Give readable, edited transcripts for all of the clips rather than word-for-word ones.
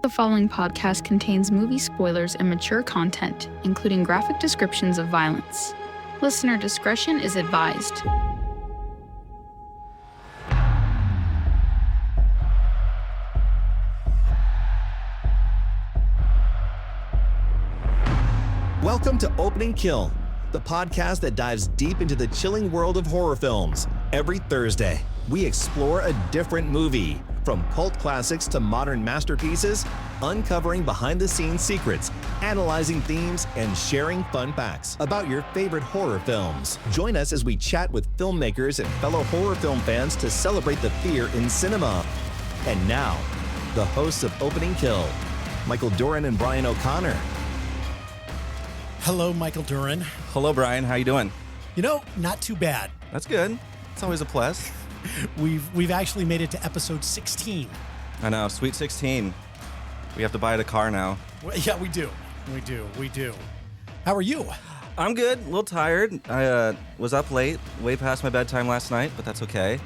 The following podcast contains movie spoilers and mature content, including graphic descriptions of violence. Listener discretion is advised. Welcome to Opening Kill, the podcast that dives deep into the chilling world of horror films. Every Thursday, we explore a different movie, from cult classics to modern masterpieces, uncovering behind-the-scenes secrets, analyzing themes, and sharing fun facts about your favorite horror films. Join us as we chat with filmmakers and fellow horror film fans to celebrate the fear in cinema. And now, the hosts of Opening Kill, Michael Doran and Brian O'Connor. Hello, Michael Duran. Hello, Brian. How you doing? You know, not too bad. That's good. It's always a plus. We've actually made it to episode 16. I know, sweet 16. We have to buy a car now. Well, yeah, we do. We do. How are you? I'm good. A little tired. I was up late, way past my bedtime last night, but that's okay.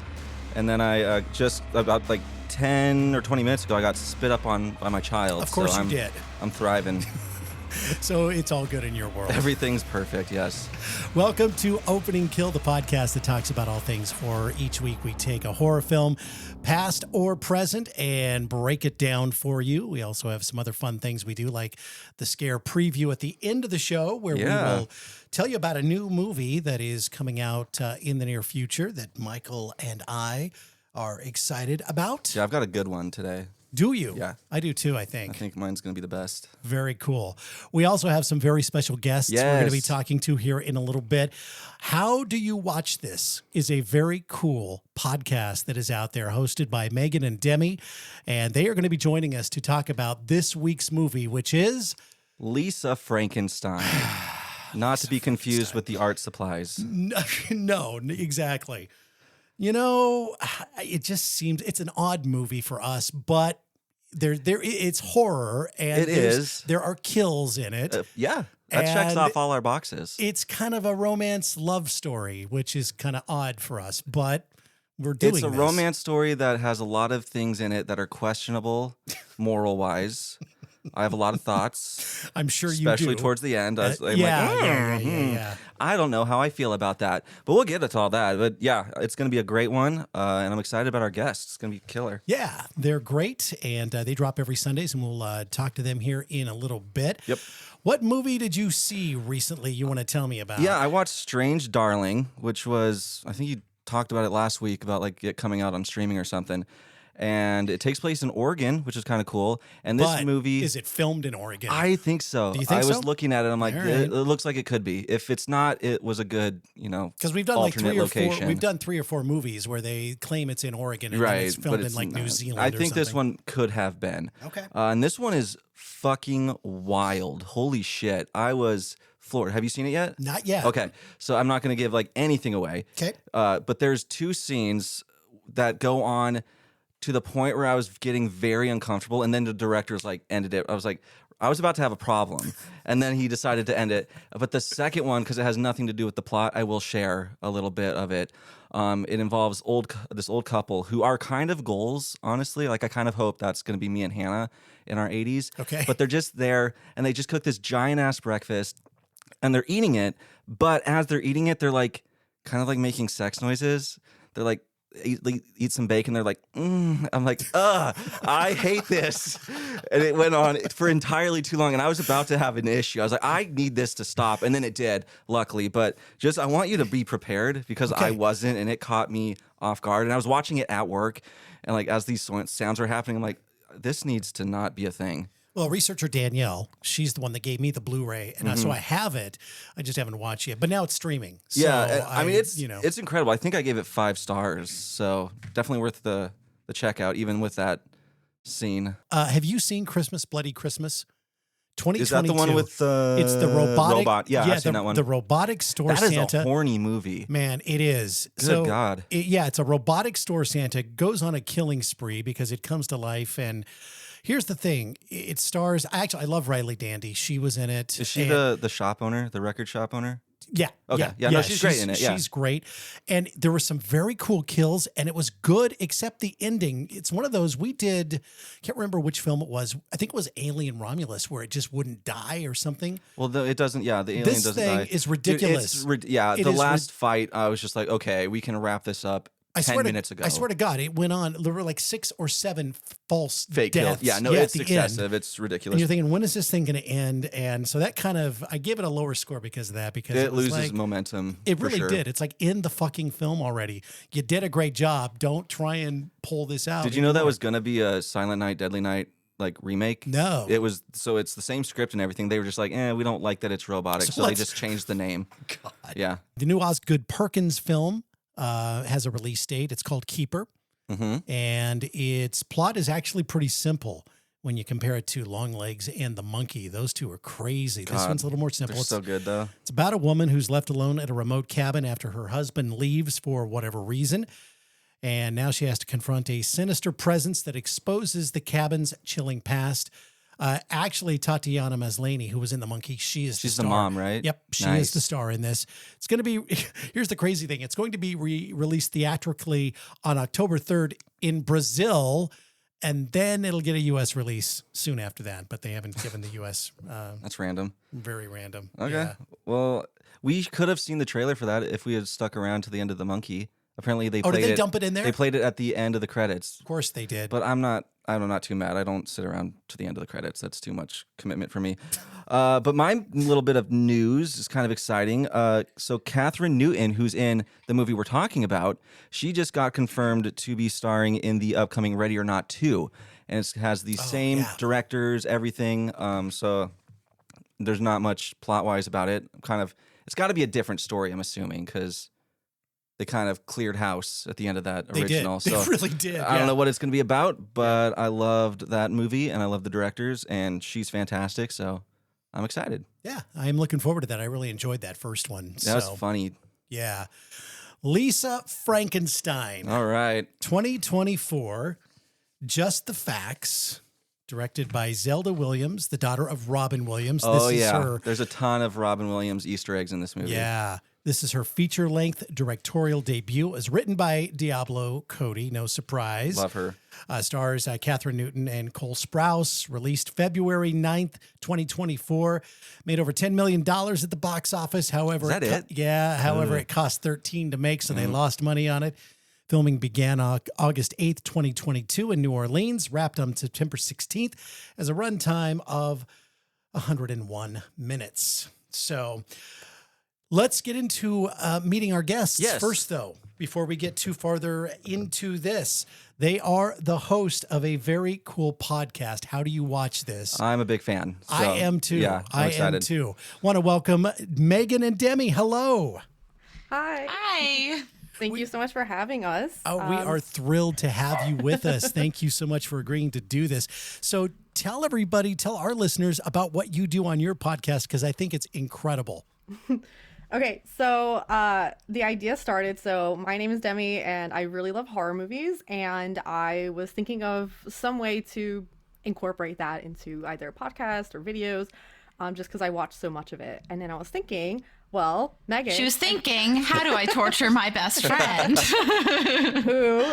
And then I just about like 10 or 20 minutes ago, I got spit up on by my child. Of course you did. I'm thriving. So it's all good in your world. Everything's perfect, yes. Welcome to Opening Kill, the podcast that talks about all things horror. Each week we take a horror film, past or present, and break it down for you. We also have some other fun things we do, like the scare preview at the end of the show, where we will tell you about a new movie that is coming out in the near future that Michael and I are excited about. Yeah, I've got a good one today. Do you? Yeah. I do too, I think. I think mine's going to be the best. Very cool. We also have some very special guests we're going to be talking to here in a little bit. How Do You Watch This is a very cool podcast that is out there, hosted by Megan and Demi, and they are going to be joining us to talk about this week's movie, which is Lisa Frankenstein. Not to be confused with the art supplies. No, exactly. You know, it just seems it's an odd movie for us, but it's horror, and there are kills in it. Yeah, that checks off all our boxes. It's kind of a romance love story, which is kind of odd for us, but we're doing It's a this. romance story that has a lot of things in it that are questionable moral-wise. I have a lot of thoughts. I'm sure you do. Especially towards the end. Yeah. I don't know how I feel about that, but we'll get into all that. But yeah, it's going to be a great one, and I'm excited about our guests. It's going to be killer. Yeah, they're great, and they drop every Sundays, and we'll talk to them here in a little bit. Yep. What movie did you see recently you want to tell me about? Yeah, I watched Strange Darling, which was, I think you talked about it last week, about like it coming out on streaming or something. And it takes place in Oregon, which is kind of cool. And this movie... Is it filmed in Oregon? I think so. Do you think I was so? looking at it, I'm like, it looks like it could be. If it's not, it was a good, because we've done alternate location. We've done 3 or 4 movies where they claim it's in Oregon and then it's filmed in like New Zealand. I think this one could have been. Okay. And this one is fucking wild. Holy shit. I was floored. Have you seen it yet? Not yet. Okay. So I'm not going to give like anything away. Okay. But there's 2 scenes that go on to the point where I was getting very uncomfortable, and then the director's like ended it. I was about to have a problem, and then he decided to end it. But the second one, because it has nothing to do with the plot, I will share a little bit of it. It involves this old couple who are kind of goals, honestly. Like I kind of hope that's going to be me and Hannah in our 80s. Okay. But they're just there, and they just cook this giant ass breakfast, and they're eating it. But as they're eating it, they're like kind of like making sex noises. They're like, eat some bacon. They're like, I'm like, I hate this. And it went on for entirely too long. And I was about to have an issue. I was like, I need this to stop. And then it did, luckily. But just, I want you to be prepared, because I wasn't, and it caught me off guard. And I was watching it at work. And like, as these sounds were happening, I'm like, this needs to not be a thing. Well, researcher Danielle, she's the one that gave me the Blu-ray, and so I have it. I just haven't watched it, but now it's streaming. So yeah, I mean, it's incredible. I think I gave it 5 stars, so definitely worth the checkout, even with that scene. Have you seen Christmas, Bloody Christmas? 2022. Is that the one with the It's the robot. Yeah, I've seen that one. The robotic store Santa. That is a horny movie. Man, it is. Good God. It's a robotic store Santa goes on a killing spree because it comes to life. And here's the thing. It stars, I love Riley Dandy. She was in it. Is she the shop owner, the record shop owner? Yeah. Okay. Yeah, no, she's great in it. Yeah. She's great. And there were some very cool kills, and it was good, except the ending. It's one of those we did, can't remember which film it was. I think it was Alien Romulus, where it just wouldn't die or something. Well, it doesn't, the alien This doesn't thing die. is ridiculous. Dude, the last fight, I was just like, okay, we can wrap this up 10 minutes ago. I swear to God, it went on. There were like 6 or 7 false fake deaths. kills. Yeah, no, it's excessive. End. It's ridiculous. And you're thinking, when is this thing going to end? And so that kind of, I give it a lower score because of that. Because it loses like, momentum. It really sure. did. It's like in the fucking film already. You did a great job. Don't try and pull this out. Did you know that was going to be a Silent Night, Deadly Night like remake? No. It was, so it's the same script and everything. They were just like, we don't like that it's robotic. So they just changed the name. God. Yeah. The new Osgood Perkins film has a release date. It's called Keeper. Mm-hmm. And its plot is actually pretty simple when you compare it to Longlegs and the Monkey. Those two are crazy. This one's a little more simple. They're so good, though. It's about a woman who's left alone at a remote cabin after her husband leaves for whatever reason. And now she has to confront a sinister presence that exposes the cabin's chilling past. Actually, Tatiana Maslany, who was in The Monkey, she's the star. mom, right? Yep, she is the star in this. It's going to be, here's the crazy thing. It's going to be released theatrically on October 3rd in Brazil, and then it'll get a U.S. release soon after that, but they haven't given the U.S. That's random. Very random. Okay. Yeah. Well, we could have seen the trailer for that if we had stuck around to the end of The Monkey. Apparently they played did they dump it in there? They played it at the end of the credits. Of course they did. But I'm not too mad. I don't sit around to the end of the credits. That's too much commitment for me. But my little bit of news is kind of exciting. So Catherine Newton, who's in the movie we're talking about, she just got confirmed to be starring in the upcoming Ready or Not 2. And it has the same directors, everything. So there's not much plot-wise about it. It's got to be a different story, I'm assuming, because they kind of cleared house at the end of that original. They really did. I don't know what it's going to be about, but I loved that movie and I love the directors and she's fantastic. So I'm excited. Yeah, I'm looking forward to that. I really enjoyed that first one. That was funny. Yeah. Lisa Frankenstein. All right. 2024, Just the Facts, directed by Zelda Williams, the daughter of Robin Williams. Oh, yeah. There's a ton of Robin Williams Easter eggs in this movie. Yeah. This is her feature-length directorial debut. It was written by Diablo Cody, no surprise. Love her. Stars Catherine Newton and Cole Sprouse. Released February 9th, 2024. Made over $10 million at the box office. However, is that it? Yeah. However, it cost $13 to make, so they lost money on it. Filming began August 8th, 2022 in New Orleans. Wrapped on September 16th as a runtime of 101 minutes. So let's get into meeting our guests. Yes. First, though, before we get too farther into this, they are the host of a very cool podcast. How do you watch this? I'm a big fan. So, I am too. Yeah, I'm excited. Am too. Want to welcome Megan and Demi. Hello. Hi. Hi. Thank you so much for having us. Oh, we are thrilled to have you with us. Thank you so much for agreeing to do this. So tell our listeners about what you do on your podcast, because I think it's incredible. Okay, so the idea started. So my name is Demi, and I really love horror movies, and I was thinking of some way to incorporate that into either a podcast or videos, just because I watch so much of it. And then I was thinking, well, Megan. She was thinking, how do I torture my best friend? who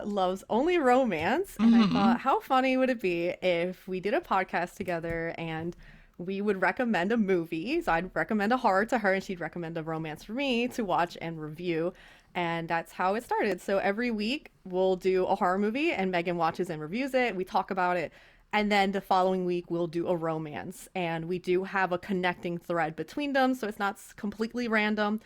loves only romance. And I thought, how funny would it be if we did a podcast together and we would recommend a movie. So I'd recommend a horror to her and she'd recommend a romance for me to watch and review. And that's how it started. So every week we'll do a horror movie and Megan watches and reviews it. We talk about it. And then the following week we'll do a romance. And we do have a connecting thread between them. So it's not completely random.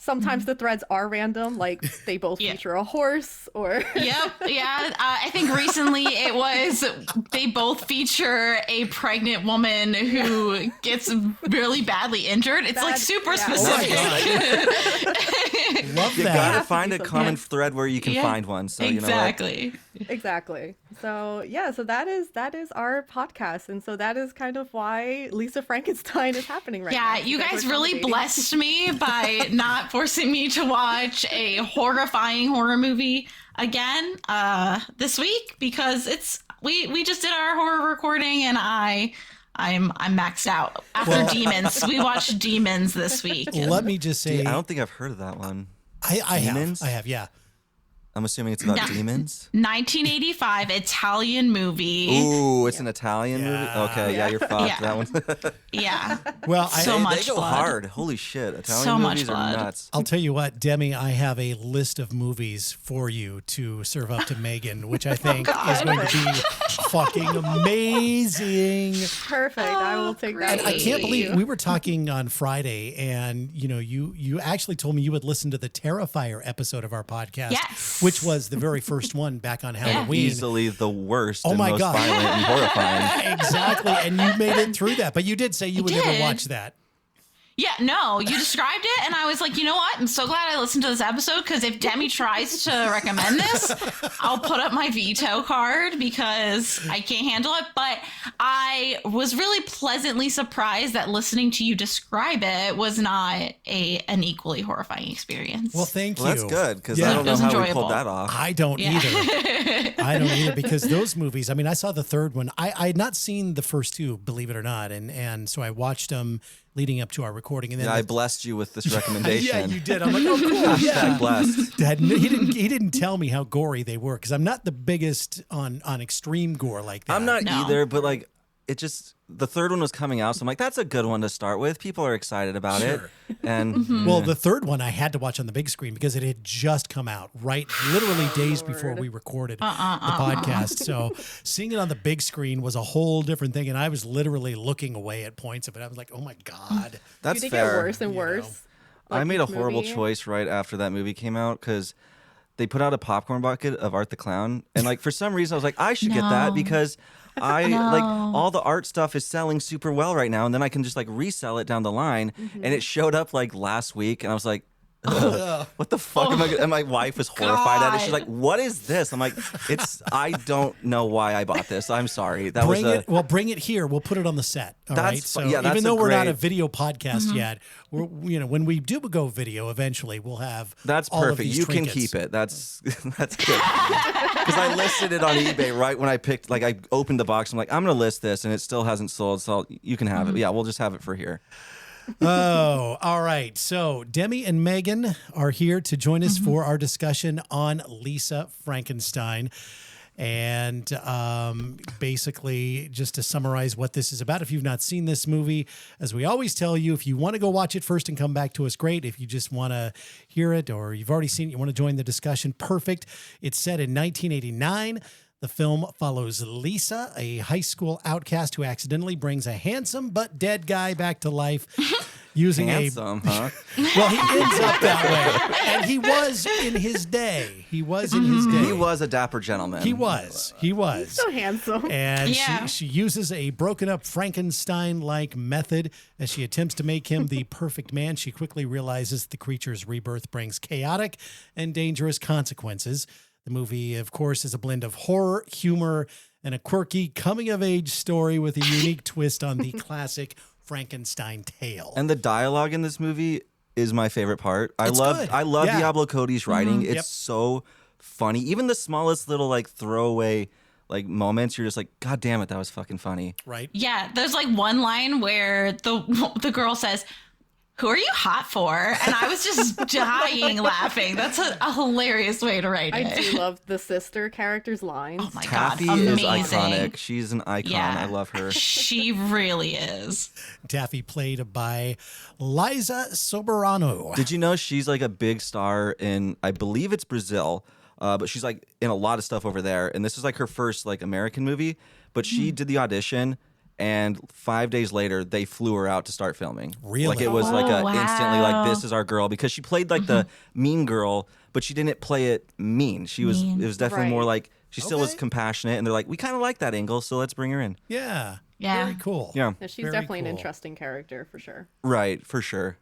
Sometimes the threads are random, like they both feature a horse or... Yep, yeah. I think recently it was they both feature a pregnant woman who gets really badly injured. It's like super specific. Love You that. gotta find a common thread where you can find one. So exactly. You know what? Exactly. So yeah, so that is our podcast. And so that is kind of why Lisa Frankenstein is happening right now. Yeah, you guys really blessed me by not forcing me to watch a horrifying horror movie again this week, because we just did our horror recording and I I'm maxed out. After Demons, we watched Demons this week. Let me just say, I don't think I've heard of that one. I Demons? have, yeah. I'm assuming it's about No. demons. 1985 Italian movie. Ooh, it's an Italian movie? Yeah. Okay, yeah, you're fucked. Yeah. That one. Yeah. Well, So They much go blood. hard. Holy shit. Italian So much movies are blood. nuts. I'll tell you what, Demi, I have a list of movies for you to serve up to Megan, which I think is going to be fucking amazing. Perfect. I will take that. I can't believe we were talking on Friday, and you actually told me you would listen to the Terrifier episode of our podcast, Yes. which was the very first one back on Halloween. Easily the worst Oh and my most God. violent and horrifying. Exactly, and you made it through that, but you did say you would never did. watch that. Yeah, no, you described it, and I was like, you know what? I'm so glad I listened to this episode, because if Demi tries to recommend this, I'll put up my veto card because I can't handle it. But I was really pleasantly surprised that listening to you describe it was not an equally horrifying experience. Well, thank you. Well, that's good, because Yeah. I don't It know was how we enjoyable. pulled that off. I don't Yeah. either. I don't either, because those movies, I mean, I saw the third one. I had not seen the first two, believe it or not. And so I watched them leading up to our recording. And then Yeah, I blessed you with this recommendation. yeah, you did. I'm like, oh, cool. Yeah. Hashtag blessed. He didn't tell me how gory they were, because I'm not the biggest on extreme gore like that. I'm not No. either, but like it just the third one was coming out, so I'm like, that's a good one to start with. People are excited about it. And Well, the third one I had to watch on the big screen because it had just come out, right? Literally days before we recorded the podcast. So seeing it on the big screen was a whole different thing. And I was literally looking away at points of it. I was like, oh my God. that's You did fair. get worse and worse. I made a each horrible movie. choice right after that movie came out because they put out a popcorn bucket of Art the Clown, and like for some reason I was like, I should get that No. because I like all the art stuff is selling super well right now, and then I can just like resell it down the line. And it showed up like last week, and I was like, ugh, what the fuck am I gonna, and my wife was horrified at it. She's like, what is this? I'm like, I don't know why I bought this. I'm sorry. That Bring was bring it here. We'll put it on the set. All That's right. So fu- yeah, that's even though a we're not a great- video podcast yet, we're when we do go video eventually, we'll have That's all of perfect. these You can trinkets. keep it. That's good. Because I listed it on eBay right when I picked. Like I opened the box. I'm like, I'm gonna list this, and it still hasn't sold. So you can have it. Yeah, we'll just have it for here. Oh, all right. So Demi and Megan are here to join us for our discussion on Lisa Frankenstein. And basically, just to summarize what this is about, if you've not seen this movie, as we always tell you, if you want to go watch it first and come back to us, great. If you just want to hear it or you've already seen it, you want to join the discussion, perfect. It's set in 1989. The film follows Lisa, a high school outcast who accidentally brings a handsome but dead guy back to life using Handsome, huh? well, he ends up that way. And he was in his day. He was in his day. He was a dapper gentleman. He was. So handsome. And Yeah. she uses a broken up Frankenstein-like method as she attempts to make him the perfect man. She quickly realizes the creature's rebirth brings chaotic and dangerous consequences. The movie, of course, is a blend of horror, humor, and a quirky coming-of-age story with a unique twist on the classic Frankenstein tale. And the dialogue in this movie is my favorite part. I It's love good. Diablo Yeah. Cody's writing. It's Yep. so funny. Even the smallest little like throwaway like moments, you're just like, God damn it, that was fucking funny. Right? Yeah, there's like one line where the girl says, "Who are you hot for?" And I was just dying laughing. That's a hilarious way to write I it. do love the sister character's lines. Oh my Taffy god, is amazing. iconic. She's an icon. Yeah. I love her. She really is. Taffy played by Liza Soberano. Did you know she's like a big star in, I believe it's Brazil, but she's like in a lot of stuff over there. And this is like her first like American movie, but she did the audition. And 5 days later, they flew her out to start filming. Really? Like it was like Oh, a instantly like, wow. this is our girl, because she played like the mean girl, but she didn't play it mean. She was, it was definitely more Right. like, she still was Okay. compassionate, and they're like, we kind of like that angle, so let's bring her in. Yeah. Yeah. Very cool. Yeah, Yeah, she's Very definitely an cool. interesting character for sure. right, for sure.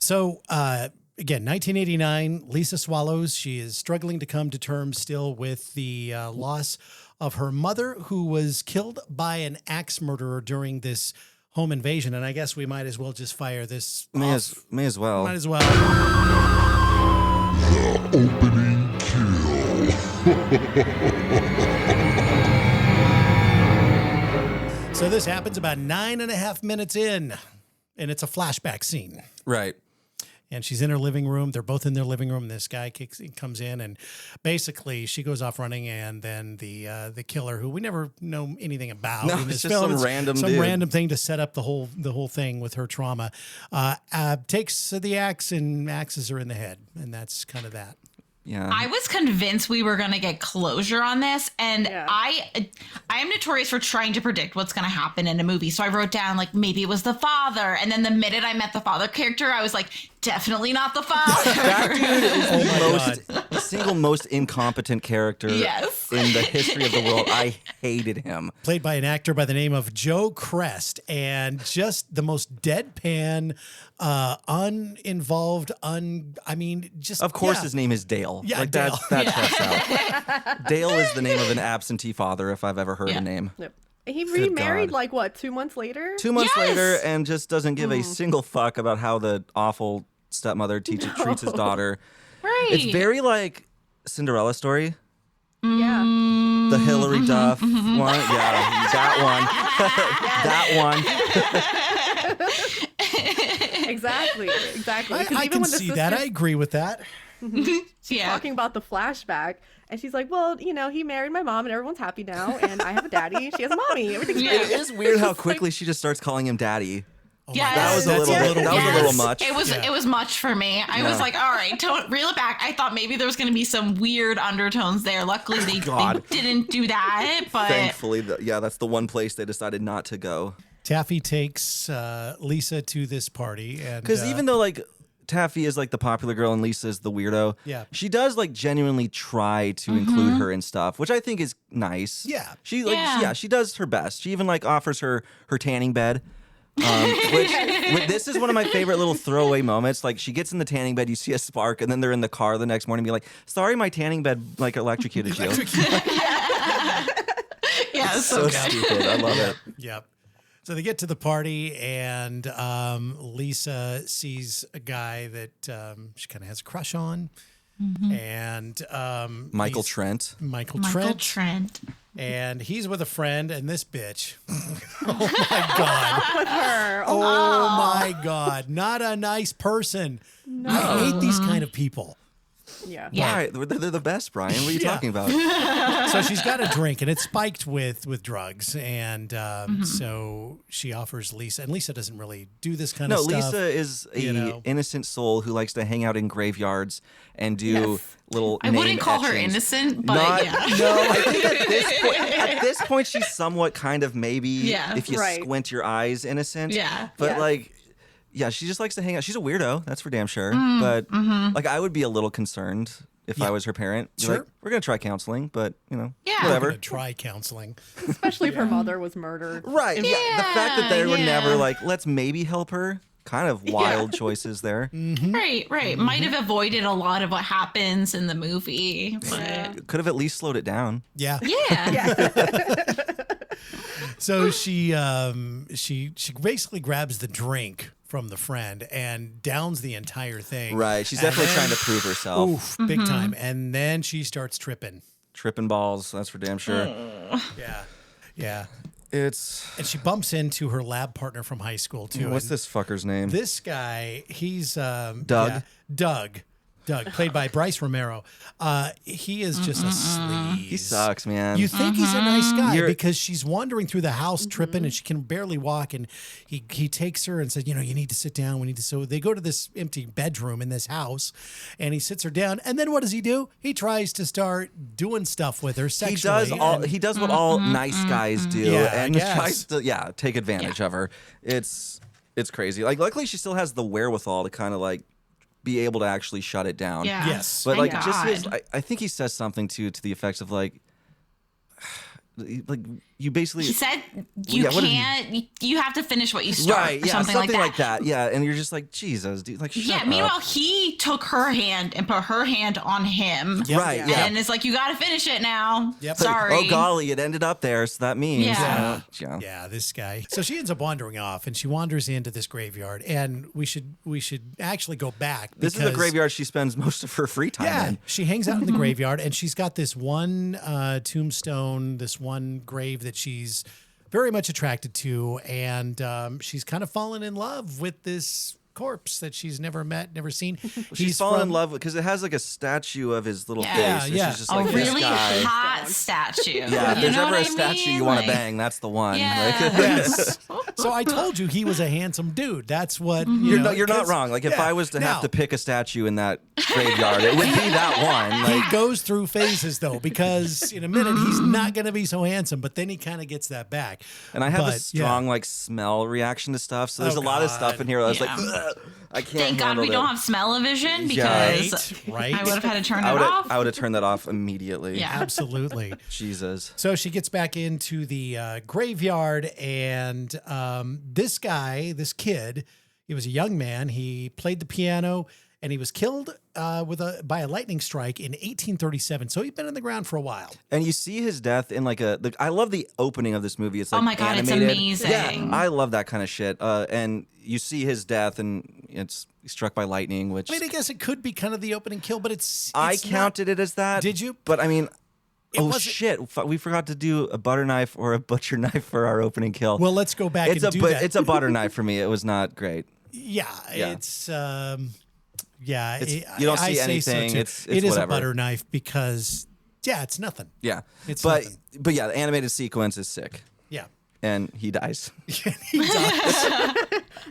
So, again, 1989, Lisa Swallows. She is struggling to come to terms still with the loss of her mother, who was killed by an axe murderer during this home invasion. And I guess we might as well just fire this May off. as well. Might as well. Opening kill. So So this happens about 9.5 minutes in, and it's a flashback scene. Right. And she's in her living room. They're both in their living room. This guy comes in, and basically she goes off running. And then the killer, who we never know anything about No, in this it's just film, some random some dude. random thing to set up the whole thing with her trauma, takes the axe and axes her in the head, and that's kind of that. Yeah. I was convinced we were going to get closure on this, and Yeah. I am notorious for trying to predict what's going to happen in a movie. So I wrote down like maybe it was the father, and then the minute I met the father character, I was like, definitely not the father. That dude is Oh my the single most incompetent character Yes. in the history of the world. I hated him. Played by an actor by the name of Joe Crest, and just the most deadpan, uninvolved, just Of course, yeah. his name is Dale. Yeah, like Dale. that checks out. Dale is the name of an absentee father, if I've ever heard Yeah. a name. Yep. He remarried God. like what, 2 months later? 2 months Yes! later, and just doesn't give a single fuck about how the awful stepmother treats his daughter. Right. It's very like Cinderella story. Yeah. The Hillary Duff one. Yeah, that one. Exactly. 'Cause I even can when the see that. I sister's agree with that. Yeah. talking about the flashback, and she's like, well, he married my mom and everyone's happy now, and I have a daddy, she has a mommy, everything's Yeah. great. It is weird how quickly she just starts calling him daddy. Oh Yes. That was a That's little Yes. much. It was Yeah. it was much for me. I was Yeah. like, all right, don't reel it back. I thought maybe there was going to be some weird undertones there. Luckily, they didn't do that. But Thankfully, that's the one place they decided not to go. Taffy takes Lisa to this party, and Because even though like Taffy is like the popular girl and Lisa is the weirdo, Yeah. she does like genuinely try to include her in stuff, which I think is nice. Yeah. she like Yeah. she does her best. She even like offers her tanning bed. Which this is one of my favorite little throwaway moments. Like she gets in the tanning bed, you see a spark, and then they're in the car the next morning, be like, "Sorry, my tanning bed like electrocuted you." yeah, So stupid. I love it. Yep. So they get to the party, and Lisa sees a guy that she kind of has a crush on, and Michael he's- Trent. Michael Michael Trent, Trent. and he's with a friend, and this bitch. Oh my god! With her. Oh my god! Not a nice person. I hate these kind of people. Yeah. Yeah. Why? They're the best, Brian. What are you Yeah. talking about? So she's got a drink, and it's spiked with drugs, and so she offers Lisa, and Lisa doesn't really do this kind No, of stuff. Lisa is a you know. innocent soul who likes to hang out in graveyards and do little. I wouldn't name call her etchings. innocent, but Not, yeah. No, I think at this point she's somewhat kind of maybe Yeah. if you Right. squint your eyes innocent. Yeah. But Yes. like, yeah, she just likes to hang out. She's a weirdo, that's for damn sure. Mm, But mm-hmm. like, I would be a little concerned if I was her parent. Be Sure. like, we're gonna try counseling, but Yeah. I'm whatever. gonna try counseling. Especially if her mother was murdered. Right. Yeah. The fact that they were Yeah. never like, let's maybe help her. Kind of wild choices there. Right. Might have avoided a lot of what happens in the movie, but Could have at least slowed it down. Yeah. yeah. So she basically grabs the drink from the friend and downs the entire thing. Right. She's And definitely then- trying to prove herself. Oof, big time. And then she starts tripping. Tripping balls. That's for damn sure. Yeah. Yeah. It's. And she bumps into her lab partner from high school too. What's And this fucker's name? This guy, he's Doug? yeah, Doug, played by Bryce Romero. He is just a sleaze. He sucks, man. You think he's a nice guy You're- because she's wandering through the house tripping and she can barely walk, and he takes her and says, you need to sit down. We need to. So they go to this empty bedroom in this house, and he sits her down. And then what does he do? He tries to start doing stuff with her he sexually. does what all nice guys do, Yeah, I and guess. tries to take advantage of her. It's crazy. Like, luckily she still has the wherewithal to kind of like be able to actually shut it down. Yeah. Yes. But Thank like just his, God. I think he says something to the effects of like you basically He said you Yeah, what did he- can't. You have to finish what you start. right, or yeah, something like that. Yeah, and you're just like Jesus, dude, like shut Yeah. up. Meanwhile, he took her hand and put her hand on him. Yep. Right, yeah. And it's like, you got to finish it now. Yep. Sorry. Oh golly, it ended up there, so that means Yeah. yeah. Yeah, this guy. So she ends up wandering off, and she wanders into this graveyard. And we should actually go back. This is the because- graveyard she spends most of her free time Yeah, in. she hangs out in the graveyard, and she's got this one tombstone, this one grave that she's very much attracted to, and she's kind of fallen in love with this corpse that she's never met, never seen. She's fallen in love because it has like a statue of his little face. And Yeah. She's just A like, this really guy. hot statue. Yeah, if You there's know ever what a I statue mean? you want to Like, bang, that's the one. Yeah. Yes. So I told you he was a handsome dude. That's what you know, You're not 'cause- wrong. Like if yeah. I was to Now, have to pick a statue in that graveyard, it would be that one. he Like, goes through phases though, because in a minute he's not going to be so handsome, but then he kind of gets that back. and I have a But, strong like smell reaction to stuff. So there's Oh, a lot of God. stuff in here. I was Yeah. like, ugh, I can't. Thank God handle we it. don't have smell-o-vision Yeah. because Right. I would have had to turn it I off. would have turned that off immediately. Yeah. Absolutely. Jesus. So she gets back into the graveyard, and this kid, he was a young man. He played the piano, and he was killed by a lightning strike in 1837. So he'd been in the ground for a while. And you see his death in like I love the opening of this movie. It's like Oh my God, it's animated. amazing. Yeah, I love that kind of shit. And you see his death, and it's struck by lightning, which I mean, I guess it could be kind of the opening kill, but it's I not- counted it as that. Did you? But I mean, oh wasn't- shit, we forgot to do a butter knife or a butcher knife for our opening kill. Well, let's go back it's and a do that. it's a butter knife for me. It was not great. Yeah, Yeah. it's you don't I see say so anything. too. It's It is whatever. a butter knife because it's nothing. Yeah, It's but nothing. but yeah, the animated sequence is sick, Yeah. and he dies. He does.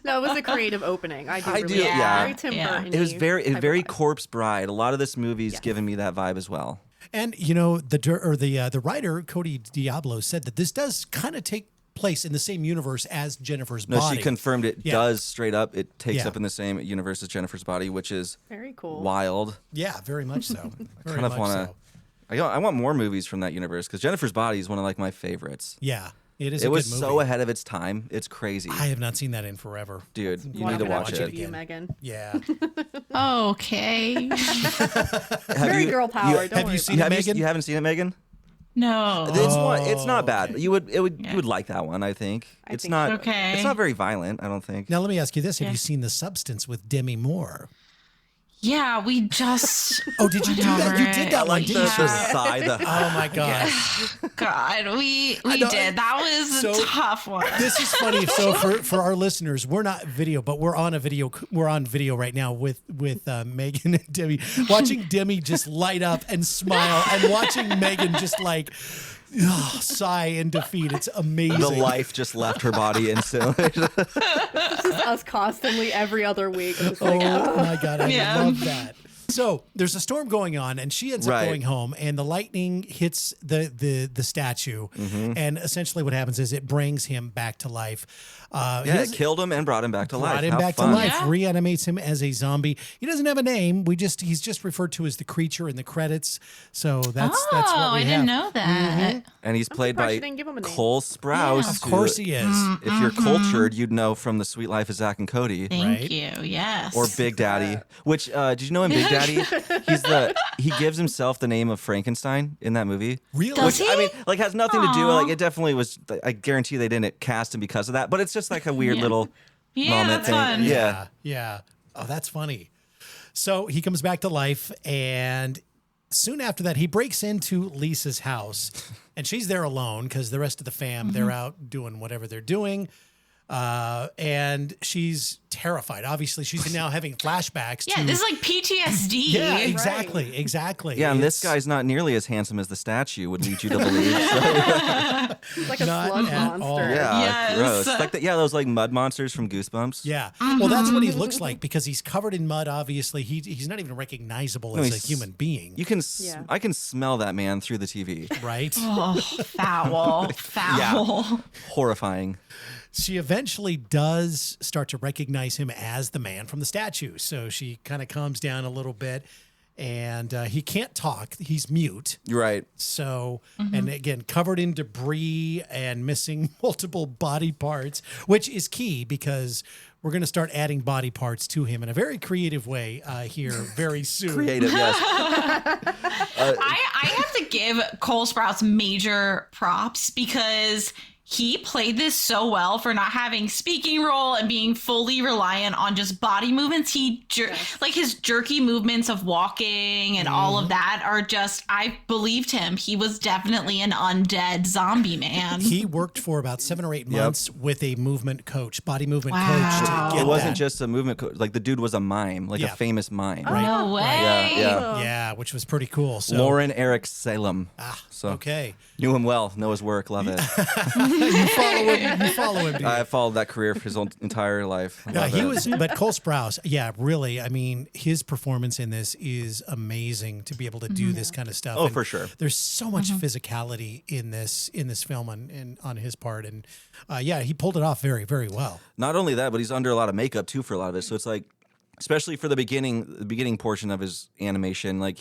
No, it was a creative opening. I I really do, like it. yeah. Very Tim Yeah. Burton-y It was very type of vibe. Corpse Bride. A lot of this movie's Yes. giving me that vibe as well. And you know the writer Cody Diablo said that this does kind of take place in the same universe as Jennifer's No, body. she confirmed it Yeah. does straight up. It takes Yeah. up in the same universe as Jennifer's body, which is Very cool. wild. Yeah, very much so. Very Kind of much want so. to. I want more movies from that universe because Jennifer's Body is one of like my favorites. Yeah, it is. It a was good movie. so ahead of its time. It's crazy, I have not seen that in forever. dude. You One need to can watch actually it. give you, again. Megan. Yeah. Okay. Very girl power. Don't have worry you seen about it, it. Megan? You haven't seen it, Megan? No. It's not bad. okay. You would like that one. I think it's think not. so. Okay. It's not very violent. I don't think. Now let me ask you this: Have Yeah. you seen The Substance with Demi Moore? Yeah, we just. Oh, did you do that? You did that one, Like didn't the you? sigh. Oh my god. God, we know. did. That was So- a tough one. This is funny. So for our listeners, we're not video, but we're on video right now with Megan and Demi, watching Demi just light up and smile, and watching Megan just like sigh in defeat. It's amazing. The life just left her body instantly. This is us constantly every other week. I'm just Oh like, my god, I Yeah. love that. So there's a storm going on, and she ends up Right. going home, and the lightning hits the statue, Mm-hmm. and essentially what happens is it brings him back to life. Yeah, He it doesn't- killed him and brought him back to life. brought him How back fun. to life, Yeah. reanimates him as a zombie. He doesn't have a name. He's just referred to as the creature in the credits. So that's what Oh, we I have. didn't know that. And he's played surprised by you didn't give him a name. Cole Sprouse. Of course he is. If you're cultured, you'd know from The Sweet Life of Zach and Cody. Thank Right. you. Yes. Or Big Daddy, which did you know in Big Daddy, he gives himself the name of Frankenstein in that movie. Really? Does he? I mean, like has nothing to do. Aw. Like it definitely was. I guarantee they didn't cast him because of that. But it's just like a weird Yeah. little Yeah, moment that's thing. fun. Yeah. Yeah. Oh, that's funny. So he comes back to life, and soon after that, he breaks into Lisa's house, and she's there alone because the rest of the fam, they're out doing whatever they're doing. And she's terrified. Obviously, she's now having flashbacks Yeah, to. this is like PTSD. Yeah, exactly. Exactly. Yeah, and this It's guy's not nearly as handsome as the statue would lead you to believe. So, It's like a Not slug at monster. all. yeah, Yes. gross. Like those like mud monsters from Goosebumps. Yeah. Well, that's what he looks like because he's covered in mud. Obviously, he's not even recognizable No, as a he's- human being. You can, Yeah. I can smell that man through the TV. Right? Oh, foul. Foul. Horrifying. She eventually does start to recognize him as the man from the statue. So she kind of calms down a little bit, and he can't talk. He's mute. You're right. So, and again, covered in debris and missing multiple body parts, which is key because we're going to start adding body parts to him in a very creative way here very soon. Creative, yes. I have to give Cole Sprouse major props because he played this so well for not having speaking role and being fully reliant on just body movements. Like his jerky movements of walking and all of that are just, I believed him. He was definitely an undead zombie man. He worked for about 7 or 8 months with a movement coach, body movement coach. To get It wasn't that. just a movement coach. Like the dude was a mime, like a famous mime. Right. No way. Yeah, which was pretty cool. So, Lauren Eric Salem. So okay. knew him well, know his work, love it. You follow him. Do you? I followed that career for his entire life. I Yeah, love he it. was, but Cole Sprouse, really. I mean, his performance in this is amazing to be able to do this kind of stuff. Oh, And for sure. There's so much physicality in this film on his part, and he pulled it off very, very well. Not only that, but he's under a lot of makeup too for a lot of it. So it's like, especially for the beginning portion of his animation, like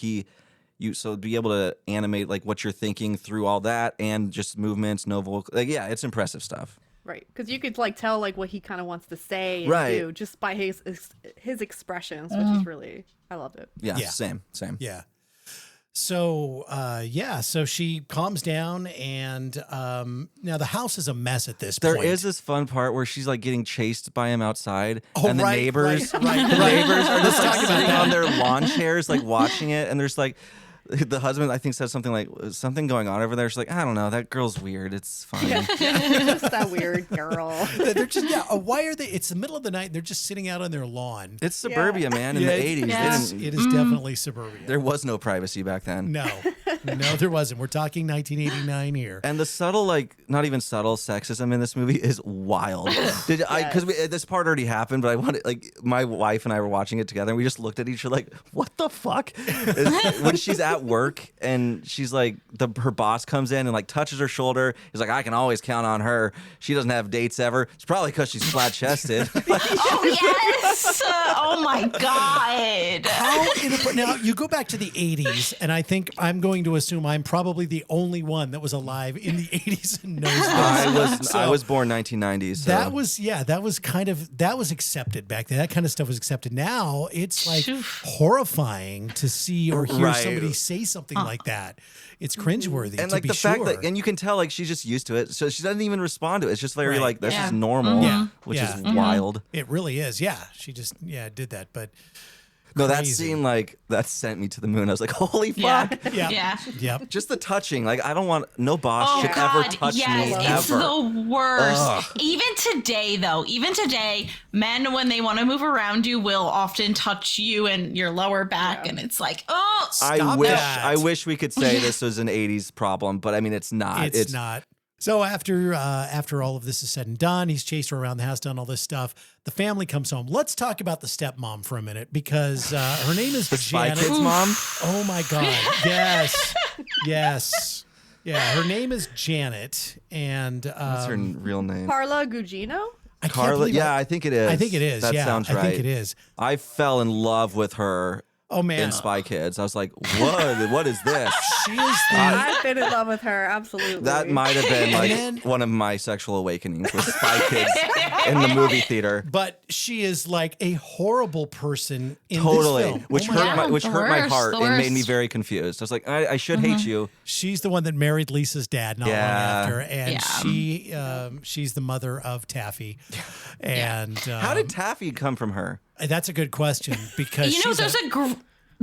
so be able to animate like what you're thinking through all that and just movements, no vocal. Like, yeah, it's impressive stuff. Right, because you could like tell like what he kind of wants to say and Right. do just by his expressions, which is really, I loved it. Yeah, Yeah. same. Yeah. So, so she calms down, and now the house is a mess at this There point. is this fun part where she's like getting chased by him outside, Oh, and the right, neighbors, right. the neighbors are just like talk about sitting that. on their lawn chairs, like watching it, and there's like. The husband, I think, said something like, something going on over there. She's like, I don't know, that girl's weird. It's fine. Just that weird girl. They're just why are they? It's the middle of the night. And they're just sitting out on their lawn. It's suburbia, man, in the 80s. Yes. It is definitely suburbia. There was no privacy back then. No, there wasn't. We're talking 1989 here. And the subtle, like, not even subtle sexism in this movie is wild. Because this part already happened, but I wanted, like, my wife and I were watching it together, and we just looked at each other like, what the fuck? When she's at work and she's like, her boss comes in and like touches her shoulder. He's like, I can always count on her. She doesn't have dates ever. It's probably because she's flat chested. Oh, yes. Oh, my God. Now you go back to the 80s, and I think I'm going to assume I'm probably the only one that was alive in the 80s and knows this. I was born 1990s. So. That was accepted back then. That kind of stuff was accepted. Now it's like horrifying to see or hear somebody say something like that. It's cringeworthy. And to like be the sure. fact that, and you can tell like she's just used to it, so she doesn't even respond to it. It's just very Right. like this Yeah. is normal, which is wild. It really is. Yeah, she just did that, but. No, that Crazy. scene like that sent me to the moon. I was like, holy Yeah. fuck! Yeah. Yep. Just the touching. Like I don't want no boss Oh, should God. ever touch yes, me it's ever. the worst. Ugh. Even today, men, when they want to move around you, will often touch you and your lower back. And it's like, oh, Stop that. I wish we could say this was an 80s problem, but I mean, it's not. It's not. So after all of this is said and done, he's chased her around the house, done all this stuff. The family comes home. Let's talk about the stepmom for a minute because her name is Spy Janet. Kids mom. Oh my God! Yes. Yeah, her name is Janet, and What's her real name? Carla Gugino? I can't Carla. believe Yeah, I think it is. I think it is. That yeah, sounds right. I think it is. I fell in love with her Oh man, in Spy Kids. I was like, what is this? she is the I've been in love with her, absolutely. That might have been like then- one of my sexual awakenings with Spy Kids in the movie theater. but she is like a horrible person in Totally, this film. which Oh my hurt God. my the worst, heart the and made me worst. very confused. I was like, I should hate you. She's the one that married Lisa's dad not long Yeah. after, and Yeah. she's the mother of Taffy. And How did Taffy come from her? that's a good question because you know, she's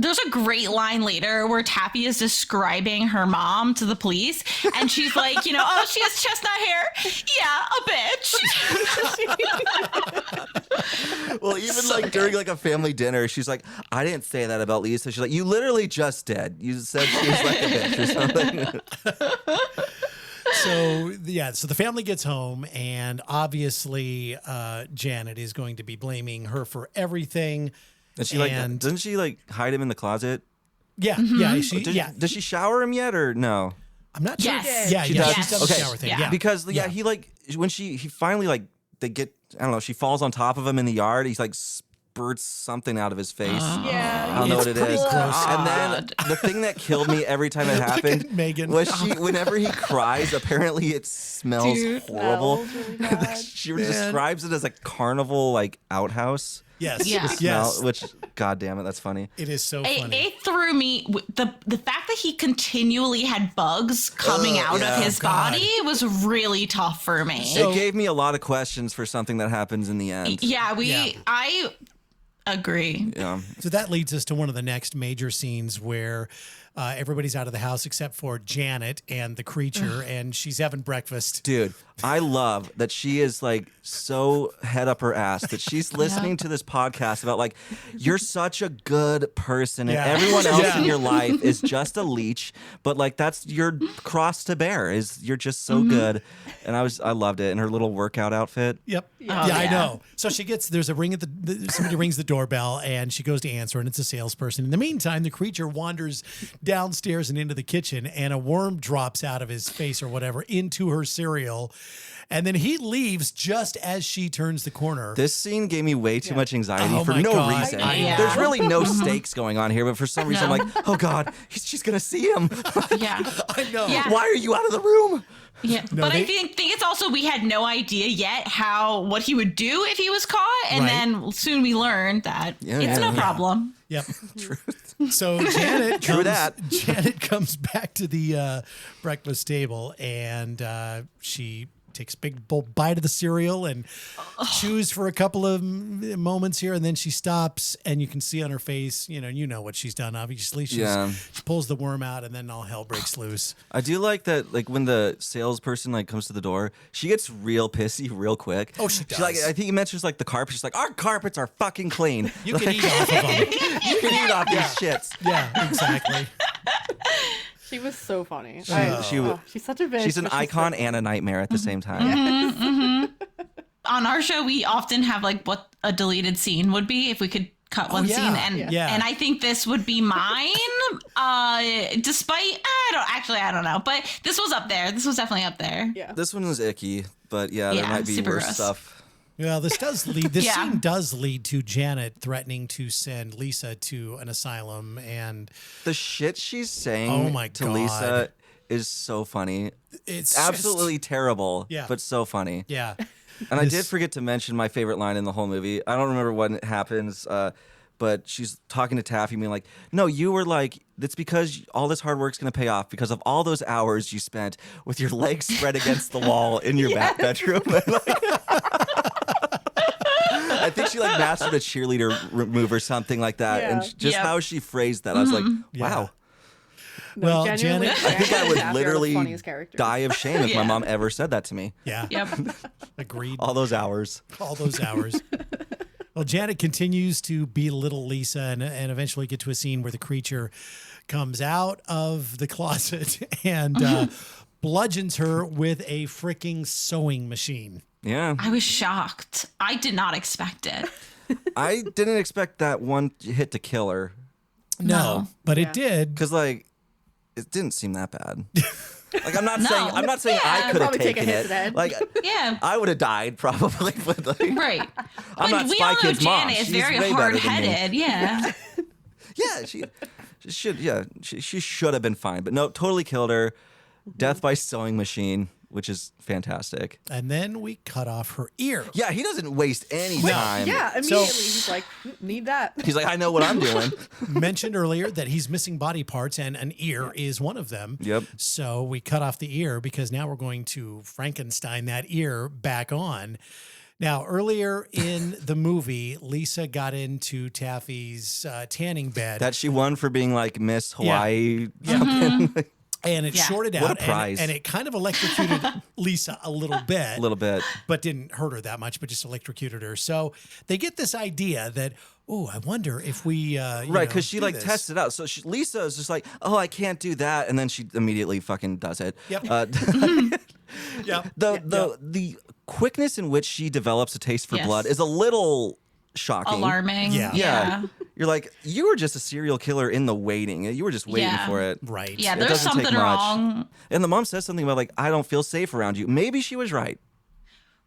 there's a great line later where Taffy is describing her mom to the police, and she's like, you know, oh, she has chestnut hair. Yeah, a bitch. Well, even like during like a family dinner, she's like, I didn't say that about Lisa. She's like, you literally just did. You said she was like a bitch or something. So the family gets home, and obviously Janet is going to be blaming her for everything. And she like, And- doesn't she like hide him in the closet? Yeah, Does she shower him yet or no? I'm not sure. Yes. Yeah, She yeah, does. she's done the Okay. shower thing. Yeah. Yeah, Because he like when he finally like they get, I don't know, she falls on top of him in the yard. He's like spurts something out of his face. Yeah. I don't know what It's it is. pretty gross. And then the thing that killed me every time it happened Megan. was whenever he cries, apparently it smells horrible. Smells really bad. She describes it as a carnival like outhouse. Yes. Yeah. Yes. Which, god damn it, that's funny. It is so funny. It threw me. The fact that he continually had bugs coming out of his body was really tough for me. It gave me a lot of questions for something that happens in the end. Yeah, I agree. Yeah. So that leads us to one of the next major scenes where everybody's out of the house except for Janet and the creature, and she's having breakfast. Dude, I love that she is like so head up her ass that she's listening to this podcast about like, you're such a good person and everyone else in your life is just a leech, but like that's your cross to bear is you're just so good. And I loved it. And her little workout outfit. Yep. Yeah, I know. So there's a ring at somebody rings the doorbell and she goes to answer and it's a salesperson. In the meantime, the creature wanders downstairs and into the kitchen and a worm drops out of his face or whatever into her cereal. And then he leaves just as she turns the corner. This scene gave me way too much anxiety for my no God. reason. Yeah. There's really no stakes going on here, but for some reason I'm like, oh God, she's going to see him. Yeah. I know. Yeah. Why are you out of the room? Yeah, but I think it's also we had no idea yet what he would do if he was caught, and then soon we learned that it's no problem. Yep. So Janet True comes back to the breakfast table and she takes a big bite of the cereal and chews for a couple of moments here, and then she stops, and you can see on her face, you know what she's done. Obviously, she pulls the worm out, and then all hell breaks loose. I do like that, like when the salesperson like comes to the door, she gets real pissy real quick. Oh, she does. She, like, I think he mentions like the carpet. She's like, our carpets are fucking clean. You can eat off of them. You can eat off these shits. Yeah, exactly. She was so funny. She's such a bitch. She's an icon and a nightmare at the same time. On our show, we often have like what a deleted scene would be if we could cut one scene, and I think this would be mine. Despite I don't know, but this was up there. This was definitely up there. Yeah. This one was icky, but there might be super worse gross. stuff. Well, this scene does lead to Janet threatening to send Lisa to an asylum, and The shit she's saying to God. Lisa is so funny. it's Absolutely terrible, but so funny. Yeah. And I did forget to mention my favorite line in the whole movie. I don't remember when it happens, but she's talking to Taffy, being like, no, you were like, it's because all this hard work's going to pay off because of all those hours you spent with your legs spread against the wall in your back bedroom. I think she like mastered a cheerleader move or something like that. Yeah. And just how she phrased that, I was like, wow. Well, genuinely, Janet, I think I would Taffy are the literally funniest characters. die of shame if my mom ever said that to me. yeah, Yep. agreed. All those hours. All those hours. Well, Janet continues to belittle Lisa and eventually get to a scene where the creature comes out of the closet and bludgeons her with a freaking sewing machine. Yeah. I was shocked. I did not expect it. I didn't expect that one hit to kill her. No, but it did. Because like it didn't seem that bad. Like I'm not saying Yeah. I could have Probably take a taken hit it. to the head. Like Yeah. I would have died probably. But like, Right. I'm But not we Spy all know Kid's mom. Janet is She's very way better than me. hard-headed. Yeah. Yeah, she should have been fine, but no, totally killed her. Death by sewing machine, which is fantastic. And then we cut off her ear. Yeah, he doesn't waste any time. Yeah, immediately he's like, need that. He's like, I know what I'm doing. Mentioned earlier that he's missing body parts and an ear is one of them. Yep. So we cut off the ear because now we're going to Frankenstein that ear back on. Now, earlier in the movie, Lisa got into Taffy's tanning bed. That she won for being like Miss Hawaii. And it shorted out. What a prize. And it kind of electrocuted Lisa a little bit. A little bit. But didn't hurt her that much, but just electrocuted her. So they get this idea that, oh, I wonder if we. Right, because she like tests it out. So Lisa is just like, oh, I can't do that. And then she immediately fucking does it. Yep. Yep. The quickness in which she develops a taste for Yes. blood is a little shocking. Alarming. Yeah. Yeah. You're like, you were just a serial killer in the waiting. You were just waiting Yeah. for it. Right. Yeah, It there's doesn't take something much. wrong. And the mom says something about like, I don't feel safe around you. Maybe she was right.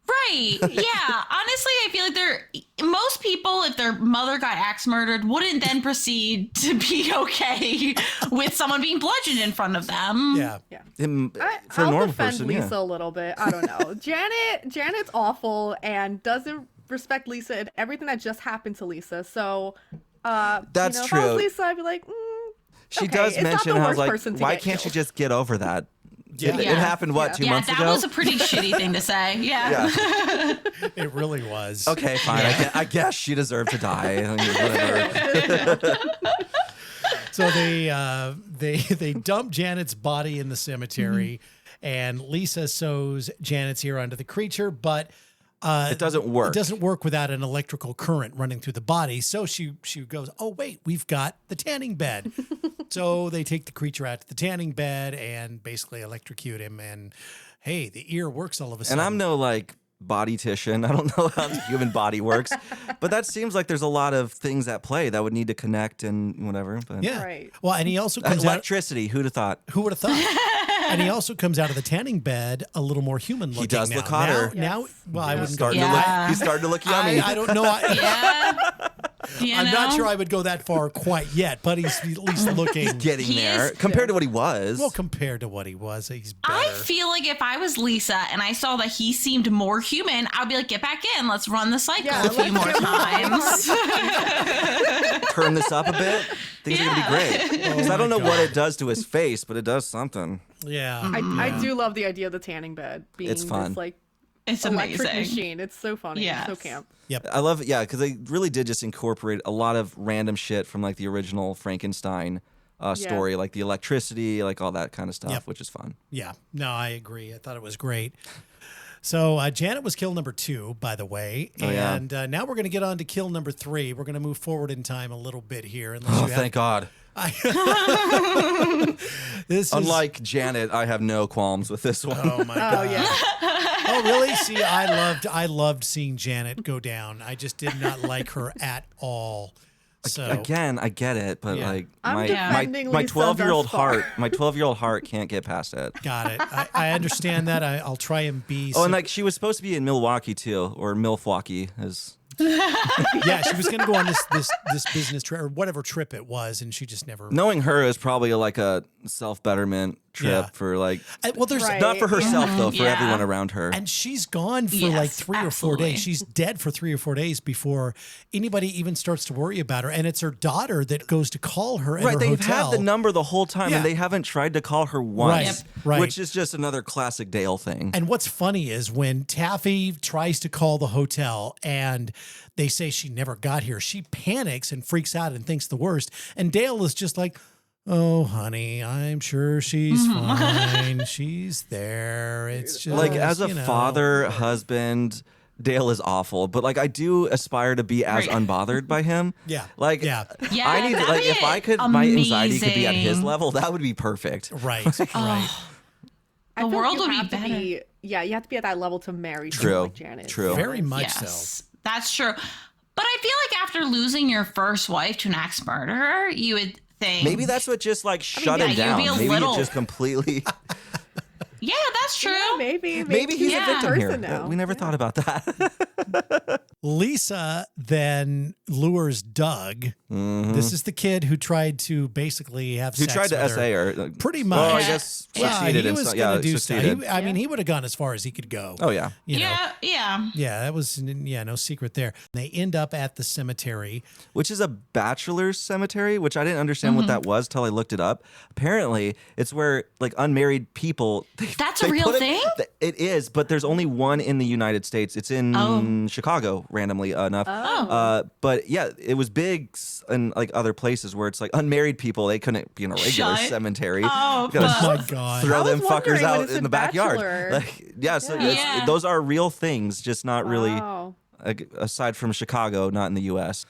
Right. Yeah. Honestly, I feel like most people, if their mother got axe murdered, wouldn't then proceed to be okay with someone being bludgeoned in front of them. Yeah. For a I'll normal defend person, Lisa a little bit. I don't know. Janet's awful and doesn't respect Lisa and everything that just happened to Lisa. So, That's If I true. was Lisa, I'd be like, She okay, does it's not mention the how worst like, person to why get can't you killed. just get over that? Yeah. It happened, what, 2 months that ago? was a pretty shitty thing to say. Yeah. It really was. Okay, fine. I guess she deserved to die. Whatever. So they dump Janet's body in the cemetery, and Lisa sews Janet's ear onto the creature, but It doesn't work. It doesn't work without an electrical current running through the body. So she goes, oh wait, we've got the tanning bed. So they take the creature out to the tanning bed and basically electrocute him. And hey, the ear works all of a sudden. And I'm no like bodytician. I don't know how the human body works, but that seems like there's a lot of things at play that would need to connect and whatever. But Yeah. Right. Well, and he also comes out. electricity. Who'd have thought? Who would have thought? And he also comes out of the tanning bed a little more human looking. He does now. look hotter. Now, well, I wouldn't go. Starting Yeah. to look. He's starting to look yummy. I don't know. Yeah. I'm not sure I would go that far quite yet, but he's at least looking. Getting He there is- compared to what he was. Well, compared to what he was, he's better. I feel like if I was Lisa and I saw that he seemed more human, I'd be like, get back in. Let's run the cycle Yeah, a few let's more get times. Turn this up a bit. Things are gonna be great. Because I don't know what it does to his face, but it does something. Yeah. I do love the idea of the tanning bed being It's fun. this like It's electric amazing. machine. It's so funny. Yes. It's so camp. Yep. I love it, yeah, because they really did just incorporate a lot of random shit from like the original Frankenstein story, like the electricity, like all that kind of stuff, Yep. which is fun. Yeah. No, I agree. I thought it was great. So Janet was kill number 2, by the way. Oh, yeah. And now we're going to get on to kill number 3. We're going to move forward in time a little bit here. Unless Oh, you thank God. This is, Unlike Janet, I have no qualms with this one. Oh my God. Oh yeah. Oh really? See, I loved seeing Janet go down. I just did not like her at all. So Again, I get it, but Yeah. like I'm my defending my Lisa 12-year-old thus far. heart, my 12-year-old heart can't get past it. got it. I understand that. I'll try and be. Oh, and like she was supposed to be in Milwaukee too, or Milwaukee, as yeah, she was going to go on this business trip or whatever trip it was, and she just never. knowing her is probably like a self-betterment trip Yeah. for like Well, there's Right. not for herself though, for Yeah. everyone around her. and she's gone for Yes, like 3 or 4 absolutely. days. She's dead for 3 or 4 days before anybody even starts to worry about her. And it's her daughter that goes to call her at Right, her they've hotel. had the number the whole time, Yeah. and they haven't tried to call her once, Right, right. which is just another classic Dale thing. And what's funny is when Taffy tries to call the hotel and they say she never got here, she panics and freaks out and thinks the worst. And Dale is just like, oh, honey, I'm sure she's fine. She's there. It's just Like as a you know. father, husband, Dale is awful, but like I do aspire to be as Right. unbothered by him. Yeah. Like Yeah. Yeah, I need that'd like be if I could, my anxiety could be at his amazing. level, that would be perfect. Right, right. I The feel world like would you be have to better. Yeah, you have to be at that level to marry True, someone like Janet. true. Very much so. Yes, that's true. But I feel like after losing your first wife to an axe murderer, you would think Maybe that's what just like shut yeah, him you'd down. be a Maybe little- it just completely. Yeah, that's true. Yeah, maybe Maybe he's Yeah. a victim here. person now. We never thought about that. Lisa then lures Doug. This is the kid who tried to basically have Who sex tried to with SA her. her? Pretty Well, I much. guess Yeah, succeeded. he in was some- going to do succeeded. stuff. I mean, he would have gone as far as he could go. Oh yeah. You know? Yeah. That was no secret there. They end up at the cemetery. Which is a bachelor's cemetery, which I didn't understand what that was till I looked it up. Apparently, it's where like unmarried people. That's a real put thing? It is, but there's only one in the United States. It's in Chicago, randomly enough. But yeah, it was big in like other places where it's like unmarried people. They couldn't be in a regular Shut cemetery. up. You gotta Oh my God. throw I was them fuckers wondering when out it in said the backyard. bachelor. Like, yeah, so Yeah. those are real things, just not really. Wow. Aside from Chicago, not in the U.S.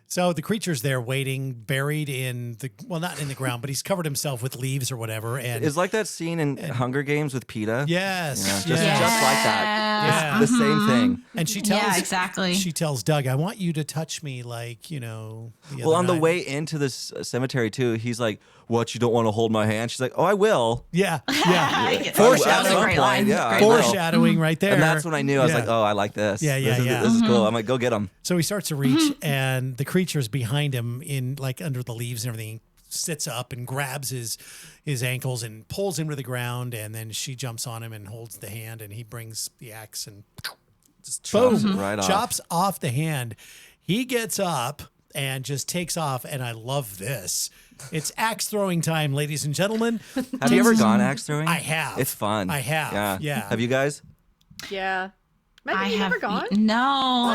So the creature's there waiting, buried in the, well, not in the ground, but he's covered himself with leaves or whatever. And It's like that scene in Hunger Games with PETA. yes, Yeah, yes. just like that. Yeah. It's the same thing. And she tells, Yeah, exactly. She tells Doug, I want you to touch me like, the Well, other on the night." way into this cemetery too, he's like, "What? You don't want to hold my hand?" She's like, "Oh, I will." Yeah, yeah. That was Foreshadowing. a great line. Yeah, I Great will. line. Foreshadowing right there. And that's when I knew. I was Yeah. like, "Oh, I like this. Yeah, yeah, this is, yeah. This is cool." I'm like, "Go get him." So he starts to reach, and the creature's behind him in like under the leaves and everything. Sits up and grabs his ankles and pulls him to the ground, and then she jumps on him and holds the hand, and he brings the axe and Just chops Boom. it right off. Chops off the hand. He gets up and just takes off. And I love this. It's axe throwing time, ladies and gentlemen. Have you ever gone axe throwing? I have. It's fun. I have. Yeah. Have you guys? Yeah. Megan, you never gone? No,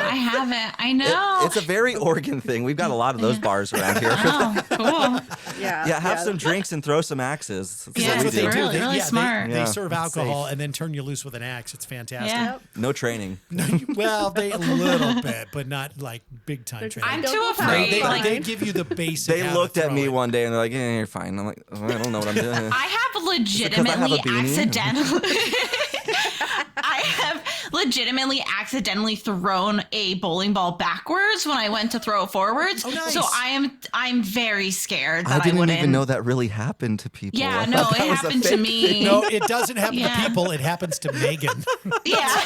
I haven't. I know. It's a very Oregon thing. We've got a lot of those bars around here. Oh, cool. Yeah. Have some drinks and throw some axes. That's Yeah, what we it's do. really, really smart. They Yeah. serve alcohol and then turn you loose with an axe. It's fantastic. Yeah. No training. Well, they a little bit, but not like big time training. I'm Don't too go afraid. They, fine. they give you the basic. They how to looked at throw me it. one day and they're like, "Yeah, you're fine." I'm like, "Oh, I don't know what I'm doing." I have I have a legitimately beanie? accidentally accidentally thrown a bowling ball backwards when I went to throw it forwards. Oh, nice. So I'm very scared that I didn't wouldn't even know that really happened to people. Yeah, I no, thought it that was a happened to fake me. thing. No, it doesn't happen Yeah. to people. It happens to Megan. Yeah.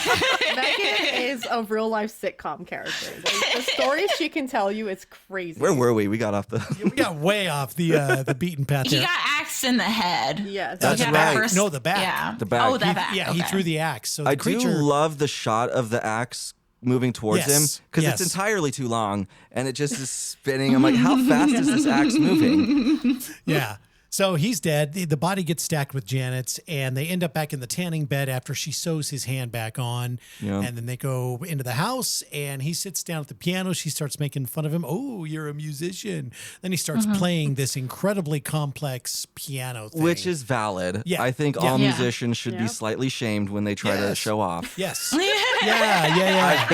Megan is a real life sitcom character. Like, the stories she can tell you, it's crazy. Where were we? We got off the. We got way off the beaten path He there. got axed in the head. Yes. That's He got right. that No, the back. Yeah. The back. Oh, the He- back. Yeah, okay. he threw the axe. So the I creature. do love the shot of the axe moving towards him Yes, because yes. it's entirely too long and it just is spinning. I'm like, how fast is this axe moving? Yeah. So he's dead. The body gets stacked with Janet's, and they end up back in the tanning bed after she sews his hand back on. Yeah. And then they go into the house, and he sits down at the piano. She starts making fun of him. Oh, you're a musician. Then he starts playing this incredibly complex piano thing. Which is valid. Yeah. I think Yeah. all Yeah. musicians should be Yeah. slightly shamed when they try to Yes. show off. Yes. Yeah.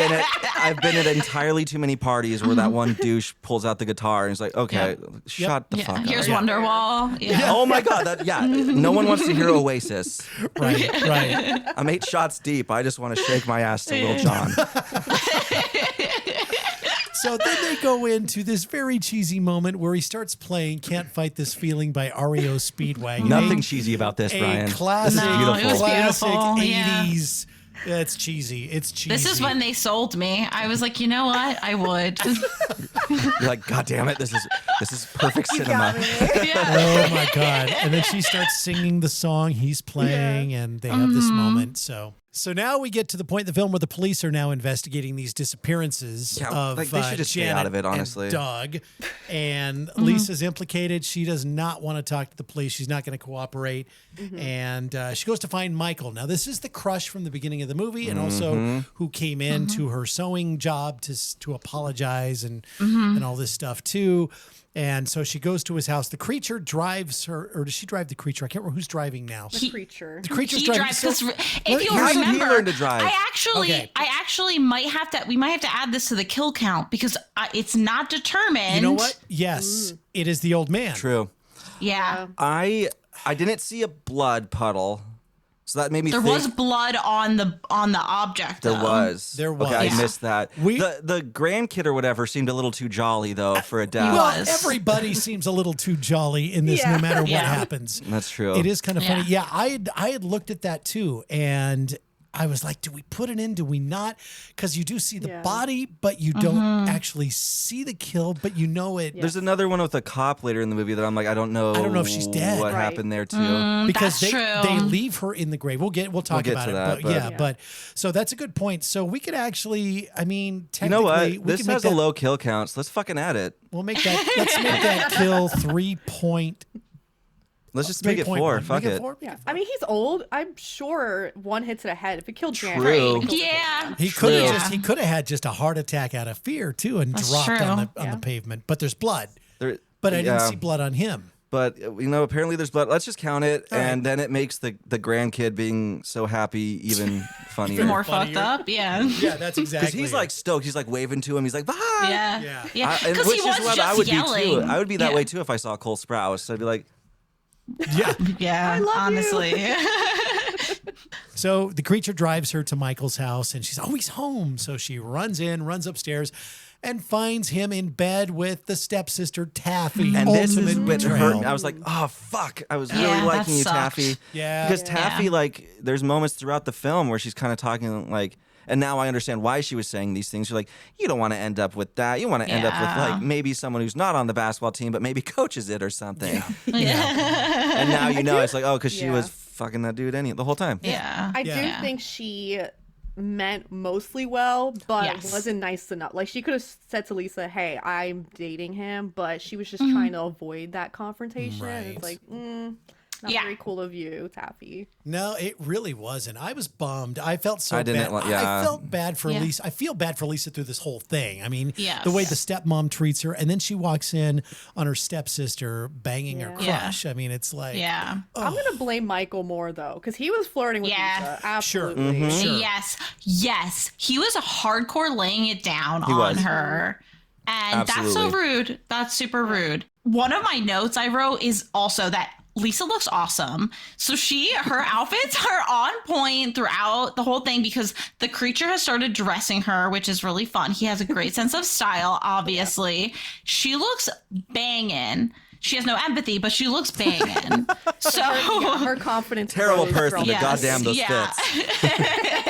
I've been at entirely too many parties where that one douche pulls out the guitar and is like, "Okay, shut the fuck up." Here's Wonderwall. Yeah. Oh my god, no one wants to hear Oasis. Right. I'm 8 shots deep. I just want to shake my ass to Lil Jon. So then they go into this very cheesy moment where he starts playing "Can't Fight This Feeling" by REO Speedwagon. Nothing cheesy about this, a Brian. classic, No, it was classic beautiful. Yeah. 80s. Yeah, it's cheesy. It's cheesy. This is when they sold me. I was like, you know what? I would. You're like, God damn it, this is perfect cinema. Oh my god! And then she starts singing the song he's playing, and they have this moment. So now we get to the point in the film where the police are now investigating these disappearances Yeah, of like, they should just stay Janet out of it, honestly. and Doug. And Lisa's implicated. She does not want to talk to the police. She's not going to cooperate. And she goes to find Michael. Now, this is the crush from the beginning of the movie, and also who came in to her sewing job to apologize and all this stuff too. And so she goes to his house. The creature drives her, or does she drive the creature? I can't remember who's driving now. The creature. The creature's He driving. drives So- this. If you how did he remember, learn to drive? Okay. I actually might have to. We might have to add this to the kill count because it's not determined. you know what? Yes, it is the old man. True. Yeah. I didn't see a blood puddle, so that made me There think was blood on the object. there though. was. There was. Okay, I Yeah. missed that. The grandkid or whatever seemed a little too jolly though for a death. Well, was. everybody seems a little too jolly in this, no Yeah. matter what Yeah. happens. That's true. It is kind of funny. Yeah. Yeah, I had looked at that too, and I was like, do we put it in? Do we not? Because you do see the Yeah. body, but you don't actually see the kill, but you know it. There's another one with a cop later in the movie that I'm like, I don't know if she's dead. what Right. happened there too. Because That's they true. leave her in the grave. We'll talk get about to it. that, But, yeah, but- but so that's a good point. So we could actually, I mean, You know technically, what? we This could make has a that, low kill count, so let's fucking add it. We'll make that. Let's make that kill 3 point. Let's just make it 4. 3.1. Fuck Make it. 4? Yeah. I mean, he's old. I'm sure one hit to the head. If it killed Janet, True. it killed the Yeah. He could have True. he could have had just a heart attack out of fear too and That's dropped true. on the Yeah. pavement. But there's blood. There- But I didn't yeah. see blood on him. But apparently there's blood. Let's just count it, All right. and then it makes the grandkid being so happy even funnier. More funnier. fucked up. Yeah. Yeah, that's exactly. Because he's like stoked. He's like waving to him. He's like, bye. Yeah. Yeah. Yeah. And Because which he is was what just I would yelling. be too. I would be that Yeah. way too if I saw Cole Sprouse. I'd be like, yeah. Yeah. love you. Honestly. So the creature drives her to Michael's house, and she's always home. So she runs upstairs, and finds him in bed with the stepsister Taffy. and this is Ultimate what betrayal. hurt. I was like, oh fuck. I was really Yeah, that liking you, sucked. Taffy. Yeah. Because Yeah. Taffy, like, there's moments throughout the film where she's kind of talking like. And now I understand why she was saying these things. You're like, you don't want to end up with that. You want to end up with Yeah. like maybe someone who's not on the basketball team, but maybe coaches it or something. Yeah. And now you know it's like, oh, because she Yeah. was fucking that dude the whole time. Yeah. I do Yeah. think she meant mostly well, but Yes. wasn't nice enough. Like, she could have said to Lisa, hey, I'm dating him, but she was just trying to avoid that confrontation. Right. It's like, not Yeah. very cool of you, Taffy. No, it really wasn't. I was bummed. I felt so I didn't bad. li- yeah. I felt bad for Yeah. Lisa. I feel bad for Lisa through this whole thing. I mean, Yes. the way the stepmom treats her, and then she walks in on her stepsister banging her Yeah. crush. I mean, it's like, Yeah. I'm gonna blame Michael more though, because he was flirting with Yeah. Lisa. Sure. Absolutely. Sure. Yes. He was hardcore laying it down on was. her. And that's so Absolutely. rude. That's super rude. One of my notes I wrote is also that Lisa looks awesome. So her outfits are on point throughout the whole thing because the creature has started dressing her, which is really fun. He has a great sense of style, obviously. She looks banging. She has no empathy, but she looks banging. So Yeah, her confidence. Terrible grows person, from but Yes, goddamn those yeah. fits.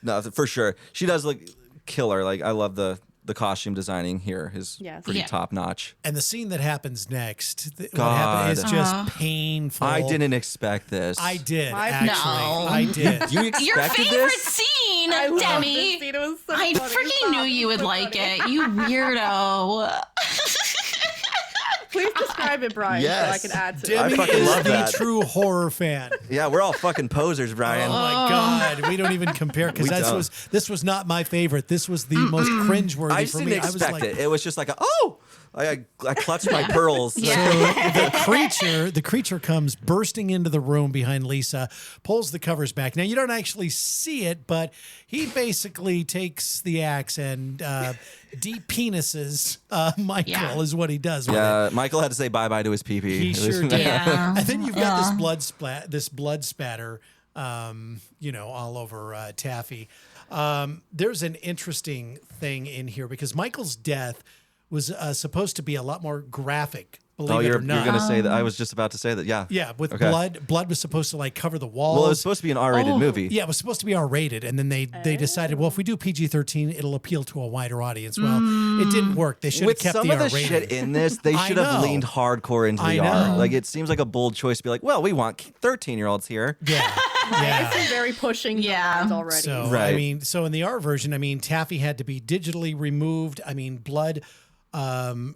No, for sure. She does look killer. Like, I love the costume designing here is Yes. pretty Yeah. top notch. and the scene that happens next, what God. happened is just painful. I didn't expect this. I did, I- actually. No. I did. You Your expected favorite this? scene, I love Demi. this scene. It was so I funny. freaking knew you would So like funny. it, you weirdo. Please describe it, Brian, so I Yes. can add to it. Demi fucking is love the that. true horror fan. Yeah, we're all fucking posers, Brian. Oh my God, we don't even compare because We don't. this was not my favorite. This was the most cringeworthy I just for didn't me. expect I was like, it. It was just like, I clutched my pearls. So the creature comes bursting into the room behind Lisa, pulls the covers back. Now you don't actually see it, but he basically takes the axe and deep penises Michael Yeah. is what he does with it. Yeah, Michael had to say bye-bye to his pee-pee. He It was- sure did. Yeah. And then you've got this blood spatter, all over Taffy. There's an interesting thing in here because Michael's death was supposed to be a lot more graphic. Believe Oh, it you're or not. going to say that. I was just about to say that. Yeah. Yeah, with Okay. blood. Blood was supposed to like cover the walls. Well, it was supposed to be an R-rated movie. Yeah, it was supposed to be R-rated, and then they decided, well, if we do PG-13, it'll appeal to a wider audience. Well, it didn't work. They should have With kept some the of the R-rated. shit in this, they I should have know. leaned hardcore into I the R. know. Like, it seems like a bold choice to be like, well, we want 13-year-olds here. Yeah, yeah. It's very pushing Yeah. the lines already. So Right. so in the R version, Taffy had to be digitally removed. Blood.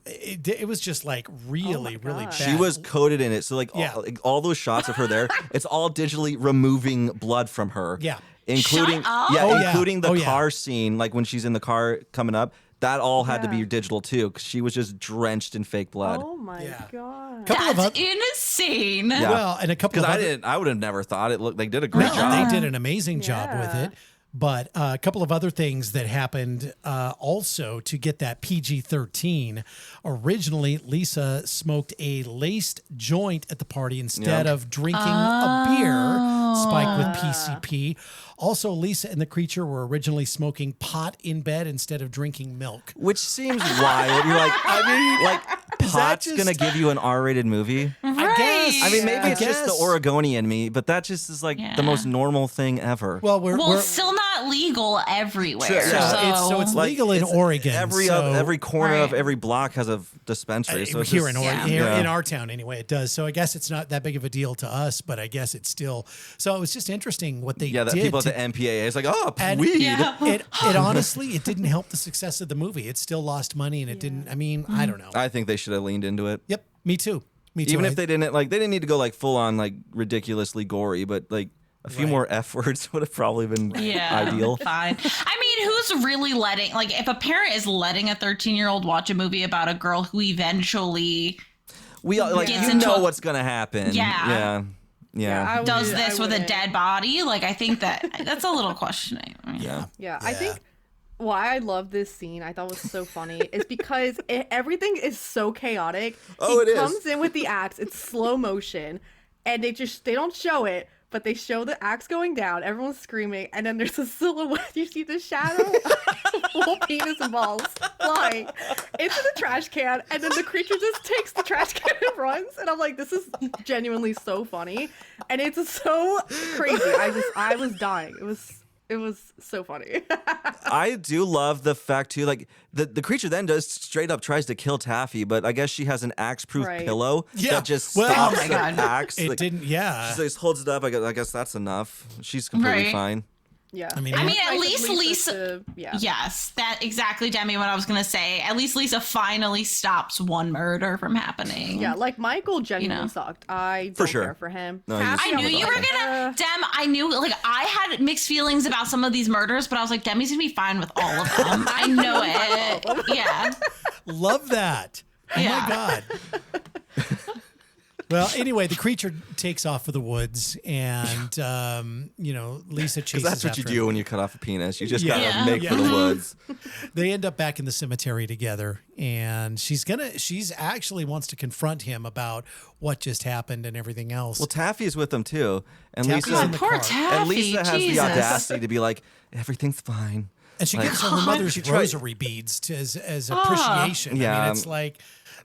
It was just like really, really bad. She was coated in it. So, like, Yeah. all those shots of her there, it's all digitally removing blood from her. Yeah. Including, Shut up. yeah, Oh, yeah. including the Oh, yeah. car scene, like when she's in the car coming up. That all had to be Yeah. digital too, because she was just drenched in fake blood. Oh my Yeah. god. Couple of That's oth- insane. Yeah. Well, and a couple Because of other, I would have never thought it looked. They did a great No, job. they did an amazing job with Yeah. it. But a couple of other things that happened also to get that PG-13. Originally, Lisa smoked a laced joint at the party instead of drinking a beer spiked with PCP. Also, Lisa and the creature were originally smoking pot in bed instead of drinking milk. Which seems wild. You're like, is that pot's just- gonna give you an R-rated movie. I guess. I mean, maybe I it's just the guess. Oregonian in me, but that just is like Yeah. the most normal thing ever. Well, Well, it's still not legal everywhere. Sure, yeah. So it's Like, legal in it's Oregon. Every so- every corner of Right. every block has a dispensary. So it's here just, in Oregon, Yeah. here Yeah. in our town anyway, it does. So I guess it's not that big of a deal to us, but I guess it's still. So it was just interesting what they yeah, that did. people at to- the MPAA is like, oh, and- weed. Yeah. it honestly, it didn't help the success of the movie. It still lost money, and it didn't. I mean, I don't know. I think they should have leaned into it. Yep, me too. Me too. Even I- if they didn't need to go like full on like ridiculously gory, but like a few Right. more F words would have probably been Yeah, ideal. fine. I mean, who's really letting, like, if a parent is letting a 13-year-old watch a movie about a girl who eventually We all, like Gets you into know a- what's gonna happen. Yeah. Yeah. I does wouldn't- this I with a wouldn't. dead body, like, I think that's a little questioning. I mean, Yeah. Yeah, I think why I love this scene, I thought was so funny, is because everything is so chaotic. Oh, it he is. comes in with the axe, it's slow motion, and they don't show it, but they show the axe going down, everyone's screaming, and then there's a silhouette, you see the shadow, full penis and balls flying into the trash can, and then the creature just takes the trash can and runs, and I'm like, this is genuinely so funny, and it's so crazy. I was dying. It was It was so funny. I do love the fact too, like the creature then does straight up tries to kill Taffy, but I guess she has an axe-proof Right. pillow Yeah. that just Well, stops Oh my the God. axe. It Like, didn't. Yeah. she just holds it up. I guess that's enough. She's completely Right. fine. Yeah. I mean, It I was mean, at nice of least Lisa- yeah. Yes, that exactly, Demi, what I was gonna say. At least Lisa finally stops one murder from happening. Yeah, like Michael genuinely know. sucked. I don't For sure. care for him. No, he's- Taffy, I knew was you were like, gonna, Dem. I knew, like, I had mixed feelings about some of these murders, but I was like, Demi's gonna be fine with all of them. I know it. Yeah. love that. Oh Yeah. my God. Well, anyway, the creature takes off for the woods, and Lisa chases Because that's what you after do him. when you cut off a penis. You just Yeah. gotta make for the Yeah. woods. They end up back in the cemetery together, and she's actually wants to confront him about what just happened and everything else. Well, Taffy's with them too, and Taffy's Lisa in the Poor car. Taffy. and Lisa has Jesus. the audacity to be like, everything's fine. And she Like, gives her mother's she tried- rosary beads as appreciation. I Yeah. mean, it's like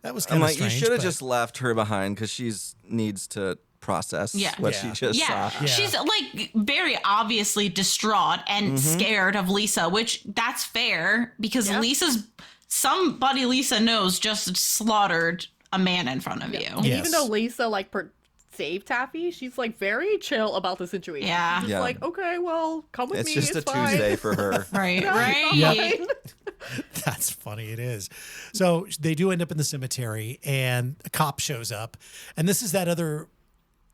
that was I'm kind of like, strange. you should have but- just left her behind because she needs to process what Yeah. she just Yeah. saw. She's like very obviously distraught and scared of Lisa, which that's fair because Yeah. somebody Lisa knows just slaughtered a man in front of you. And Yes. even though Lisa saved Taffy, she's like very chill about the situation. Yeah. She's Yeah. like, okay, well, come with It's me. just a fine. Tuesday for her. Right, Yeah, right. it's fine. That's funny. It is. So they do end up in the cemetery, and a cop shows up, and this is that other.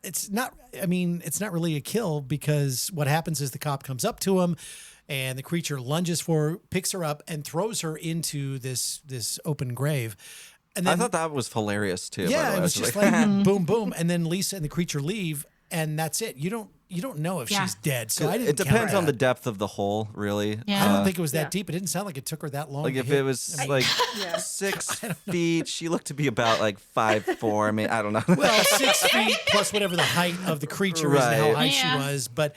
It's not. I mean, it's not really a kill because what happens is the cop comes up to him, and the creature lunges for her, picks her up, and throws her into this open grave. And I then, thought that was hilarious too. by the yeah, way. it I was just like, like boom, boom, and then Lisa and the creature leave, and that's it. You don't know if Yeah. she's dead. So I didn't. it depends count on the that. depth of the hole, really. Yeah. I don't think it was that Yeah. deep. It didn't sound like it took her that long. Like to if hit. it was I mean, like Yeah. 6 feet, she looked to be about like 5'4". I mean, I don't know. well, 6 feet plus whatever the height of the creature is and how Right. high Yeah. she was. But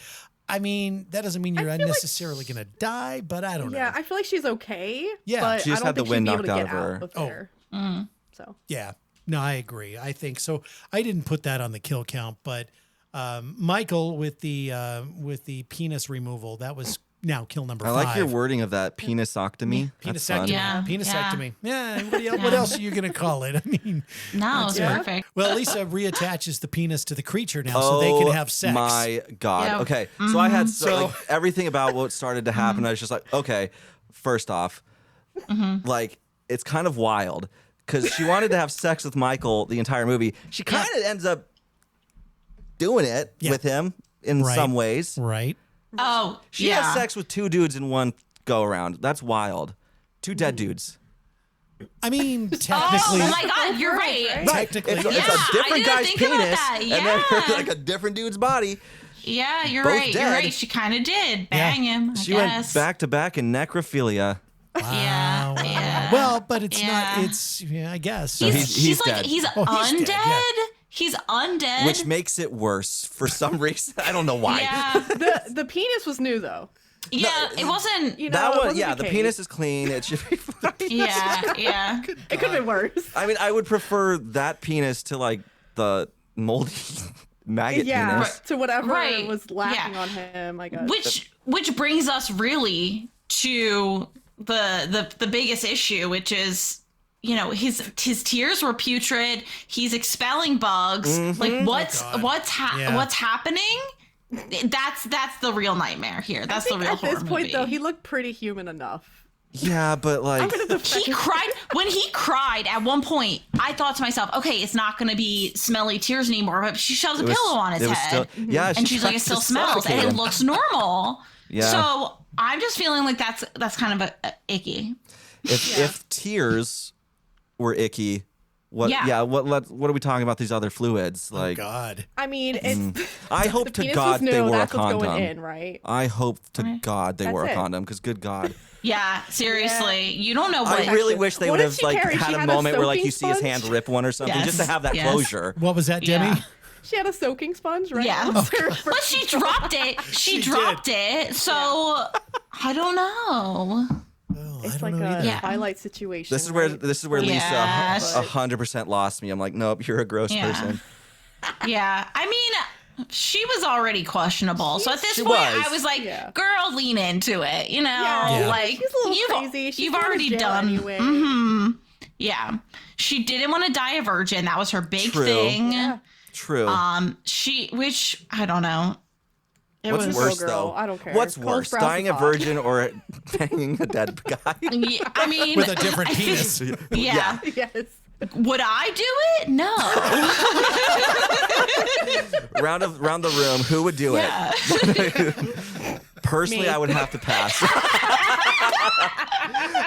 I mean, that doesn't mean you're feel like necessarily going to die, but I don't know. Yeah, I feel like she's okay. Yeah. but She just I don't had the think wind she'd be able to knocked get out of her. out of Oh. there. So Yeah. No, I agree. I think so. I didn't put that on the kill count, but Michael with the penis removal, that was now kill number I 5. like your wording of that penisoctomy. That's fun. Penisectomy. Yeah. Penisectomy. Yeah. What else are you going to call it? I mean, No, it's Yeah. perfect. well, Lisa reattaches the penis to the creature now so they can have sex. My God. Yeah. Okay. So I had So- like everything about what started to happen. I was just like, okay, first off, like it's kind of wild because she wanted to have sex with Michael the entire movie. She kind of ends up doing it Yeah. with him in Right. some ways. Right. Oh, She yeah. has sex with 2 dudes in one go around. That's wild. 2 dead dudes. I mean, Oh technically, my God, you're right. Right. technically, It's, yeah. it's Yeah, a I different didn't guy's think about penis that. and then Yeah. like a different dude's body. Yeah, you're Both right. You're dead. right. She kind of did bang him. I She guess. went back to back in necrophilia. Yeah, Wow. yeah. Well, but it's Yeah. not. It's I guess. He's like dead. he's Oh, he's undead. dead, yeah. He's undead. Which makes it worse for some reason. I don't know why. yeah, the penis was new though. yeah. It wasn't. You know, That it one, wasn't yeah, the decayed. penis is clean. It should be fine. Yeah, yeah. It could have been worse. I mean, I would prefer that penis to like the moldy maggot Yeah, penis. to whatever Right, was lacking yeah. on him, I guess. Which brings us really to the biggest issue, which is, you know, his tears were putrid. He's expelling bugs. Like what's God. what's Yeah. what's happening? That's the real nightmare here. That's I the think real at horror this point movie. though, he looked pretty human enough. Yeah, but like, He cried when he cried at one point. I thought to myself, okay, it's not going to be smelly tears anymore. But she shoves a it was- pillow on his it was head, still- yeah, and she she's like, it tries to still smells, and suffocate it him. looks normal. Yeah. So I'm just feeling like that's kind of a icky. if tears were icky, what? Yeah. Yeah. What are we talking about? These other fluids, like. God. I mean, it's I hope the to penis God was new. they wore a That's what's condom. going in, right? I hope to God they That's wore a it. condom because good God. Yeah, seriously, you don't know what. I really wish they What would did have she like carry? She had a had a moment where like you soaking see his hand sponge? rip one or something just to Yes, have that yes. closure. What was that, Demi? Yeah. She had a soaking sponge, right? Yeah. That was her first- But she dropped it. She dropped it. So I don't know. Oh, It's I don't like know a either. Yeah. Twilight situation. This is where right? Yes. Lisa 100% lost me. I'm like, nope, you're a gross Yeah. person. Yeah, I mean, She was already questionable. So at this point, I was like, Yeah. girl, lean into it. You know, Yeah. like She's a little crazy. She's you've going to already jail done. anyway. Yeah. She didn't want to die a virgin. That was her big True. thing. Yeah. True. Which I don't know. What's was- worse, Girl, though? I don't care. What's Cole worse, Sprouse dying a is hot. virgin or banging a dead guy? Yeah, I mean, With a different penis. Yeah. Yes. Would I do it? No. Round the room, who would do Yeah. it? Personally, Me. I would have to pass.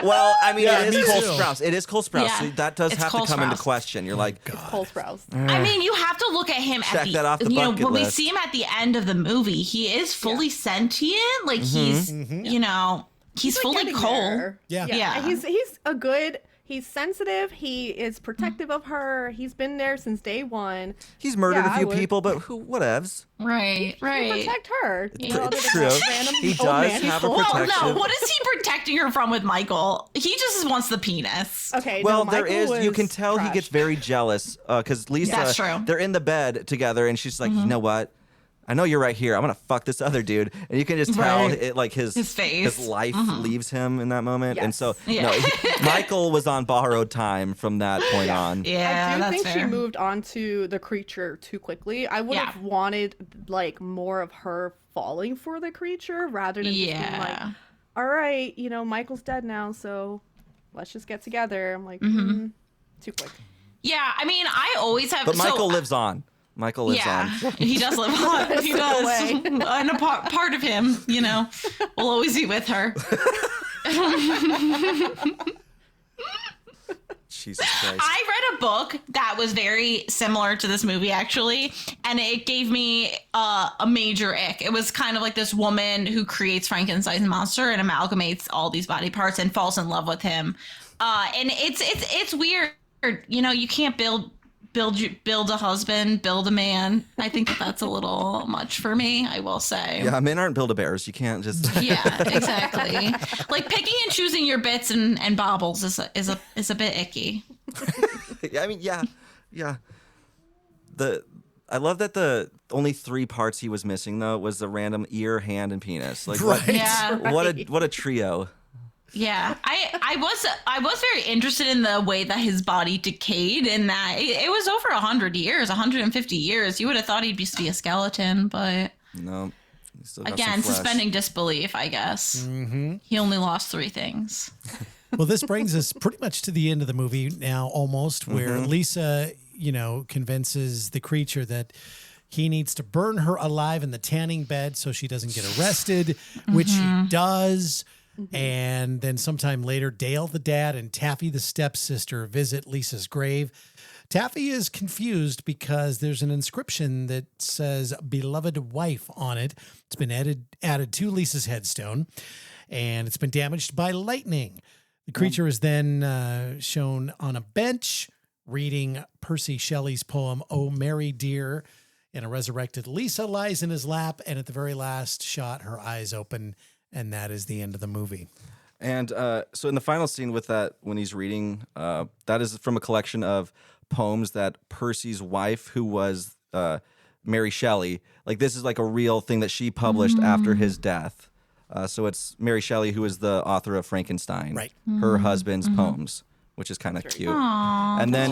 Well, I mean, Yeah, it me is Cole too. Sprouse. It is Cole Sprouse. Yeah. So that does It's have Cole to come into Sprouse. question. You're like, Cole Sprouse. I mean, you have to look at him Check at the, that off the you know, bucket when we list. see him at the end of the movie, he is fully sentient. Like he's, you know, he's Like, fully getting Cole. there. Yeah. Yeah. He's a good. He's sensitive. He is protective of her. He's been there since day one. he's murdered Yeah, a I few would. people, but Right, whatevs. He right. protect her. You know, other than True. that random He old does man he's have a full of. Well, protection. no, what is he protecting her from with Michael? He just wants the penis. Okay. Well, no, there Michael is. You was can tell he gets trashed. very jealous because Lisa. That's true. They're in the bed together, and she's like, you know what? I know you're right here. I'm gonna fuck this other dude, and you can just tell Right. it, like his face. his life leaves him in that moment, and Yes. so Yeah. no, Michael was on borrowed time from that point on. Yeah, I do that's think fair. she moved on to the creature too quickly. I would have wanted like more of her falling for the creature rather than just being like, Yeah. all right, you know, Michael's dead now, so let's just get together. I'm like, too quick. Yeah, I mean, I always have. But so, Michael lives on. Michael lives Yeah, on. he does live on. He does. way. And a part of him, you know, will always be with her. Jesus Christ. I read a book that was very similar to this movie, actually, and it gave me a major ick. It was kind of like this woman who creates Frankenstein's monster and amalgamates all these body parts and falls in love with him. And it's weird. You know, you can't build a husband, build a man. I think that's a little much for me, I will say. Yeah, men aren't Build-A-Bears. You can't just. Yeah, exactly. Like picking and choosing your bits and baubles is a bit icky. I mean, yeah. I love that the only 3 parts he was missing though was the random ear, hand, and penis. Like, Right. Yeah. what a trio. Yeah, I was very interested in the way that his body decayed, and that it was over 100 years, 150 years. You would have thought he'd just be a skeleton, but No. he still got some again, flesh. suspending disbelief, I guess. He only lost 3 things. Well, this brings us pretty much to the end of the movie now, almost, where Lisa, you know, convinces the creature that he needs to burn her alive in the tanning bed so she doesn't get arrested, which he does. And then sometime later, Dale, the dad, and Taffy, the stepsister, visit Lisa's grave. Taffy is confused because there's an inscription that says beloved wife on it. It's been added to Lisa's headstone, and it's been damaged by lightning. The creature is then shown on a bench reading Percy Shelley's poem, Oh, Mary Dear, and a resurrected Lisa lies in his lap. And at the very last shot, her eyes open, and that is the end of the movie. And so in the final scene with that, when he's reading, that is from a collection of poems that Percy's wife, who was Mary Shelley, like this is like a real thing that she published after his death. So it's Mary Shelley, who is the author of Frankenstein, Right. her husband's poems, which is kind of cute. And then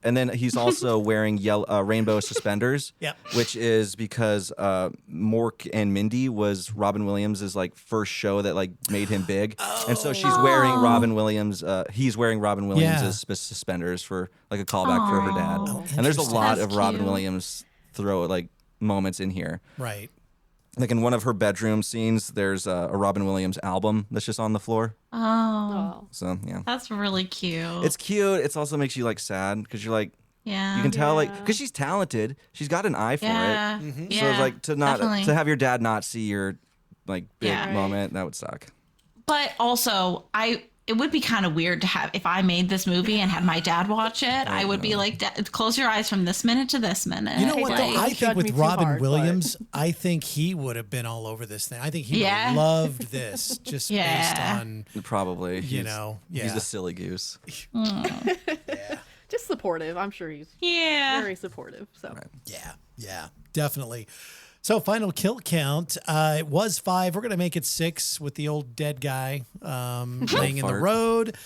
and then he's also wearing yellow rainbow suspenders, Yep. which is because Mork and Mindy was Robin Williams' like first show that like made him big, and so she's wearing Robin Williams. He's wearing Robin Williams' suspenders for like a callback for her dad. And there's a lot That's of Robin cute. Williams like moments in here. Right. Like in one of her bedroom scenes, there's a Robin Williams album that's just on the floor. Oh. So yeah. That's really cute. It's cute. It also makes you like sad because you're like, yeah. you can tell like Yeah. because she's talented. She's got an eye for yeah. it. Yeah. So it's like to definitely. have your dad not see your like big Yeah. moment, that would suck. But also, it would be kind of weird to have if I made this movie and had my dad watch it. I would be like, close your eyes from this minute to this minute. You know what, though? Like, I don't think judge with me too Robin hard, but- Williams, I think he would have been all over this thing. I think he would have Yeah. loved this just based Yeah. on, Probably. you know, He's yeah. a silly goose. Just supportive. I'm sure he's Yeah. very supportive. So Yeah. Yeah, definitely. So final kill count, it was 5. We're going to make it 6 with the old dead guy laying in the Fart. road.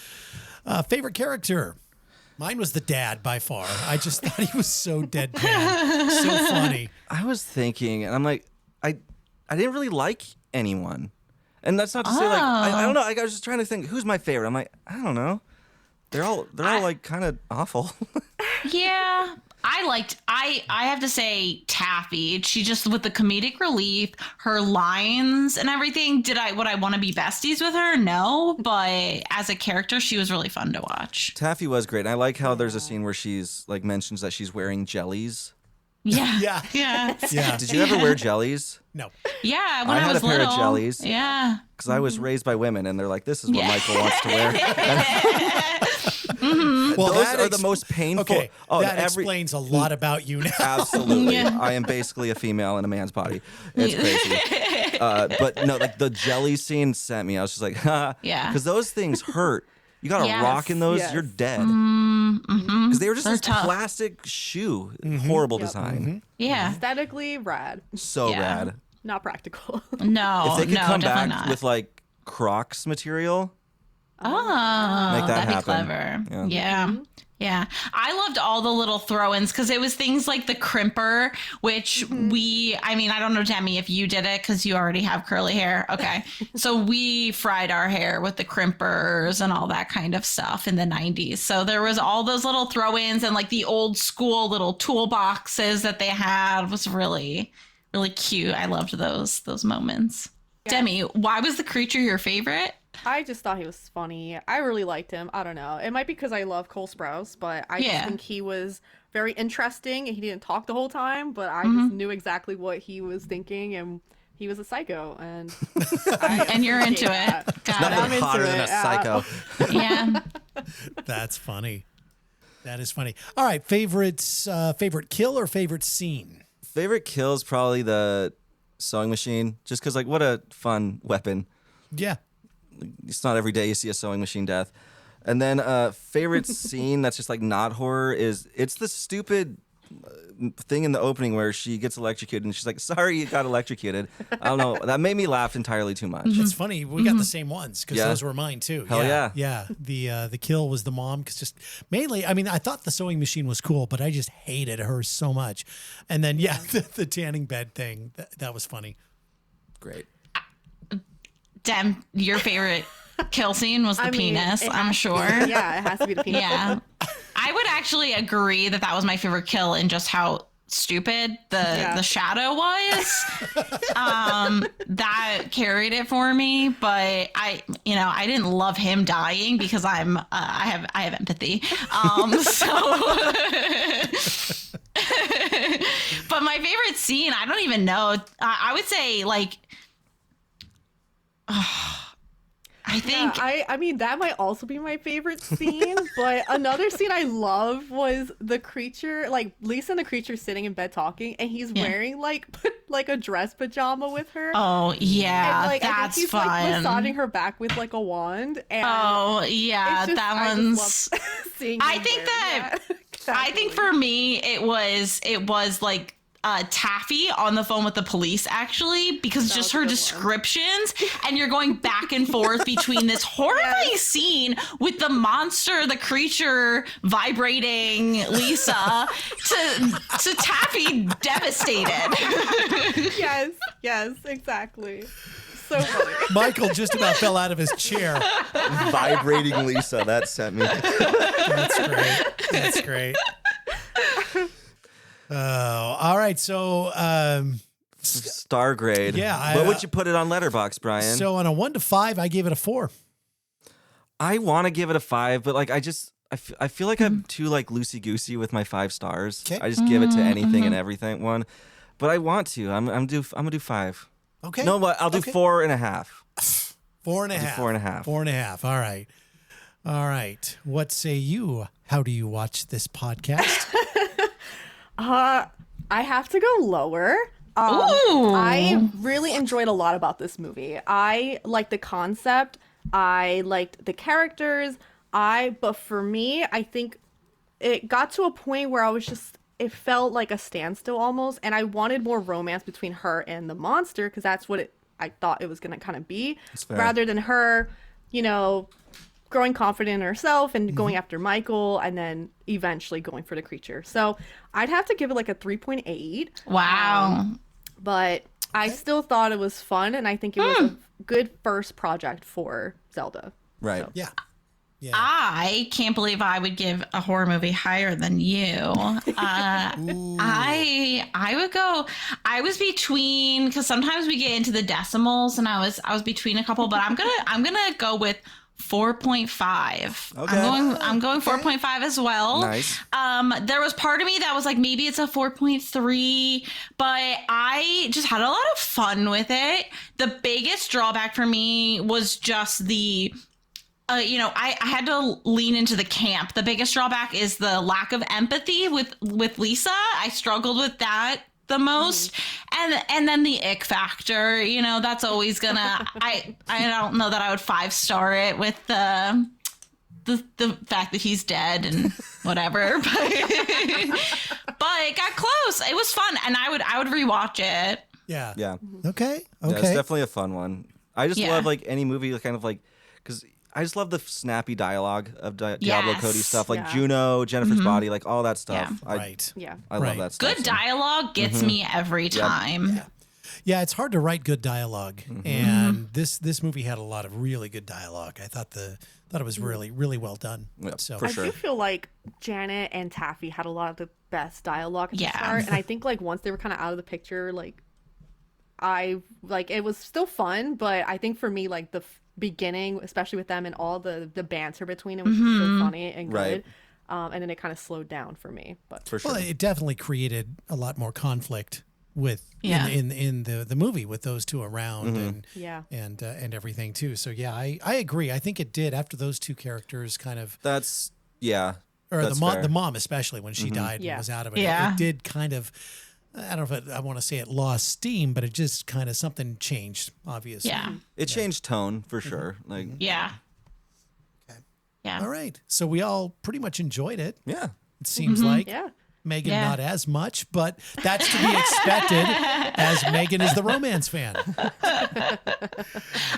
Favorite character? Mine was the dad by far. I just thought he was so deadpan. So funny. I was thinking, and I'm like, I didn't really like anyone. And that's not to say like I don't know. I was just trying to think who's my favorite. I'm like, I don't know. They're all like kind of awful. Yeah. I have to say Taffy. She just, with the comedic relief, her lines and everything, would I want to be besties with her? No, but as a character, she was really fun to watch. Taffy was great. And I like how there's a scene where she's like mentions that she's wearing jellies. Yeah. Yeah. Yeah. Yeah. Did you ever wear jellies? No. Yeah, when I I had was a pair of little. jellies. Yeah. Because I was raised by women, and they're like, "This is what Yeah. Michael wants to wear." Well, Those that are the most painful. Okay, Oh, that explains a lot about you now. Absolutely. Yeah. I am basically a female in a man's body. It's crazy. But no, like the jelly scene sent me. I was just like, ha. Yeah. Because those things hurt. You got to Yes. rock in those, Yes. you're dead. Mm-hmm. Because they were just They're this tough. plastic shoe. Horrible Yep. design. Yeah. Aesthetically rad, So Yeah. rad. not practical. No. If they could no, come definitely back not. with like Crocs material, Oh, Make that that'd happen. be clever. Yeah. Yeah. Yeah. I loved all the little throw-ins because it was things like the crimper, which I don't know, Demi, if you did it because you already have curly hair. Okay. So we fried our hair with the crimpers and all that kind of stuff in the 90s. So there was all those little throw-ins and like the old school little toolboxes that they had was really, really cute. I loved those moments. Demi, why was the creature your favorite? I just thought he was funny. I really liked him. I don't know. It might be because I love Cole Sprouse, but I just think he was very interesting. He didn't talk the whole time, but I just knew exactly what he was thinking, and he was a psycho. And And you're into that. it. Got nothing I'm into hotter than a it, psycho. it. Yeah. That's funny. That is funny. All right, favorite kill or favorite scene? Favorite kill is probably the sewing machine, just because like what a fun weapon. Yeah. It's not every day you see a sewing machine death. And then favorite scene that's just like not horror it's the stupid thing in the opening where she gets electrocuted and she's like, sorry you got electrocuted. I don't know. That made me laugh entirely too much. It's funny. We got the same ones because Yeah. those were mine too. Hell yeah. Yeah. The kill was the mom because just mainly, I mean, I thought the sewing machine was cool, but I just hated her so much. And then, the tanning bed thing, that was funny. Great. Dem, your favorite kill scene was the I mean, penis, it I'm has- sure. Yeah, it has to be the penis. Yeah. I would actually agree that was my favorite kill and just how stupid the shadow was. That carried it for me, but I didn't love him dying because I have empathy. But my favorite scene, I don't even know. I would say like I think I mean that might also be my favorite scene, but another scene I love was the creature, like Lisa and the creature sitting in bed talking, and he's wearing like a dress pajama with her. oh yeah, And, like, I think that's he's fun. like massaging her back with like a wand. And Oh yeah, it's just- that I one's. just love seeing I him think wearing that- I think Exactly. for me it was like Taffy on the phone with the police actually because it's That just was a her good one. descriptions and you're going back and forth between this horrifying scene with the monster, the creature vibrating Lisa to Taffy devastated. yes, exactly. So funny. Michael just about fell out of his chair. Vibrating Lisa, that sent me. That's great. Oh, all right. So, Star grade. Yeah, What would you put it on Letterboxd, Brian? so on a 1 to 5, I gave it a 4. I want to give it a 5, but like I feel like I'm too like loosey goosey with my 5 stars. Okay. I just give it to anything and everything one, but I want to. I'm gonna do 5. Okay. No, but I'll do Okay. 4.5. 4.5. 4.5. 4.5. All right. All right. What say you? How do you watch this podcast? I have to go lower. Ooh. I really enjoyed a lot about this movie. I liked the concept. I liked the characters. But for me, I think it got to a point where I was just it felt like a standstill almost, and I wanted more romance between her and the monster because that's what I thought it was going to kind of be, rather than her, you know, growing confident in herself and going after Michael and then eventually going for the creature. So I'd have to give it like a 3.8. Wow. But I still thought it was fun, and I think it was a good first project for Zelda. Right. So. Yeah. Yeah. I can't believe I would give a horror movie higher than you. I would go. I was between, because sometimes we get into the decimals, and I was between a couple, but I'm gonna go with 4.5. Okay. I'm going 4.5 as well. Nice. There was part of me that was like, maybe it's a 4.3, but I just had a lot of fun with it. The biggest drawback for me was just the I had to lean into the camp. The biggest drawback is the lack of empathy with Lisa. I struggled with that the most. And then the ick factor, that's always gonna, I don't know that I would 5-star it with the fact that he's dead and whatever, but it got close. It was fun, and I would rewatch it. Yeah. Yeah. Okay. Yeah, it's definitely a fun one. I just love like any movie kind of like, because I just love the snappy dialogue of Diablo Cody stuff, like Juno, Jennifer's Body, like all that stuff. Yeah. I love that stuff. Good dialogue gets me every time. Yeah, it's hard to write good dialogue, and this movie had a lot of really good dialogue. I thought it was really, really well done. Yeah, so for I sure. do feel like Janet and Taffy had a lot of the best dialogue at the start, and I think like once they were kind of out of the picture, like it was still fun, but I think for me like the beginning, especially with them and all the banter between them, was just so funny and good. And then it kind of slowed down for me. But For sure. well, it definitely created a lot more conflict with in the movie with those two around and everything too. So yeah, I agree. I think it did after those two characters kind of That's the mom especially when she died and was out of it. Yeah. It did kind of, I don't know if I want to say it lost steam, but it just kind of something changed, obviously. Yeah. It changed tone for sure. Like Yeah. Okay. Yeah. All right. So we all pretty much enjoyed it. yeah. It seems like. yeah. Megan Yeah. not as much, but that's to be expected as Megan is the romance fan.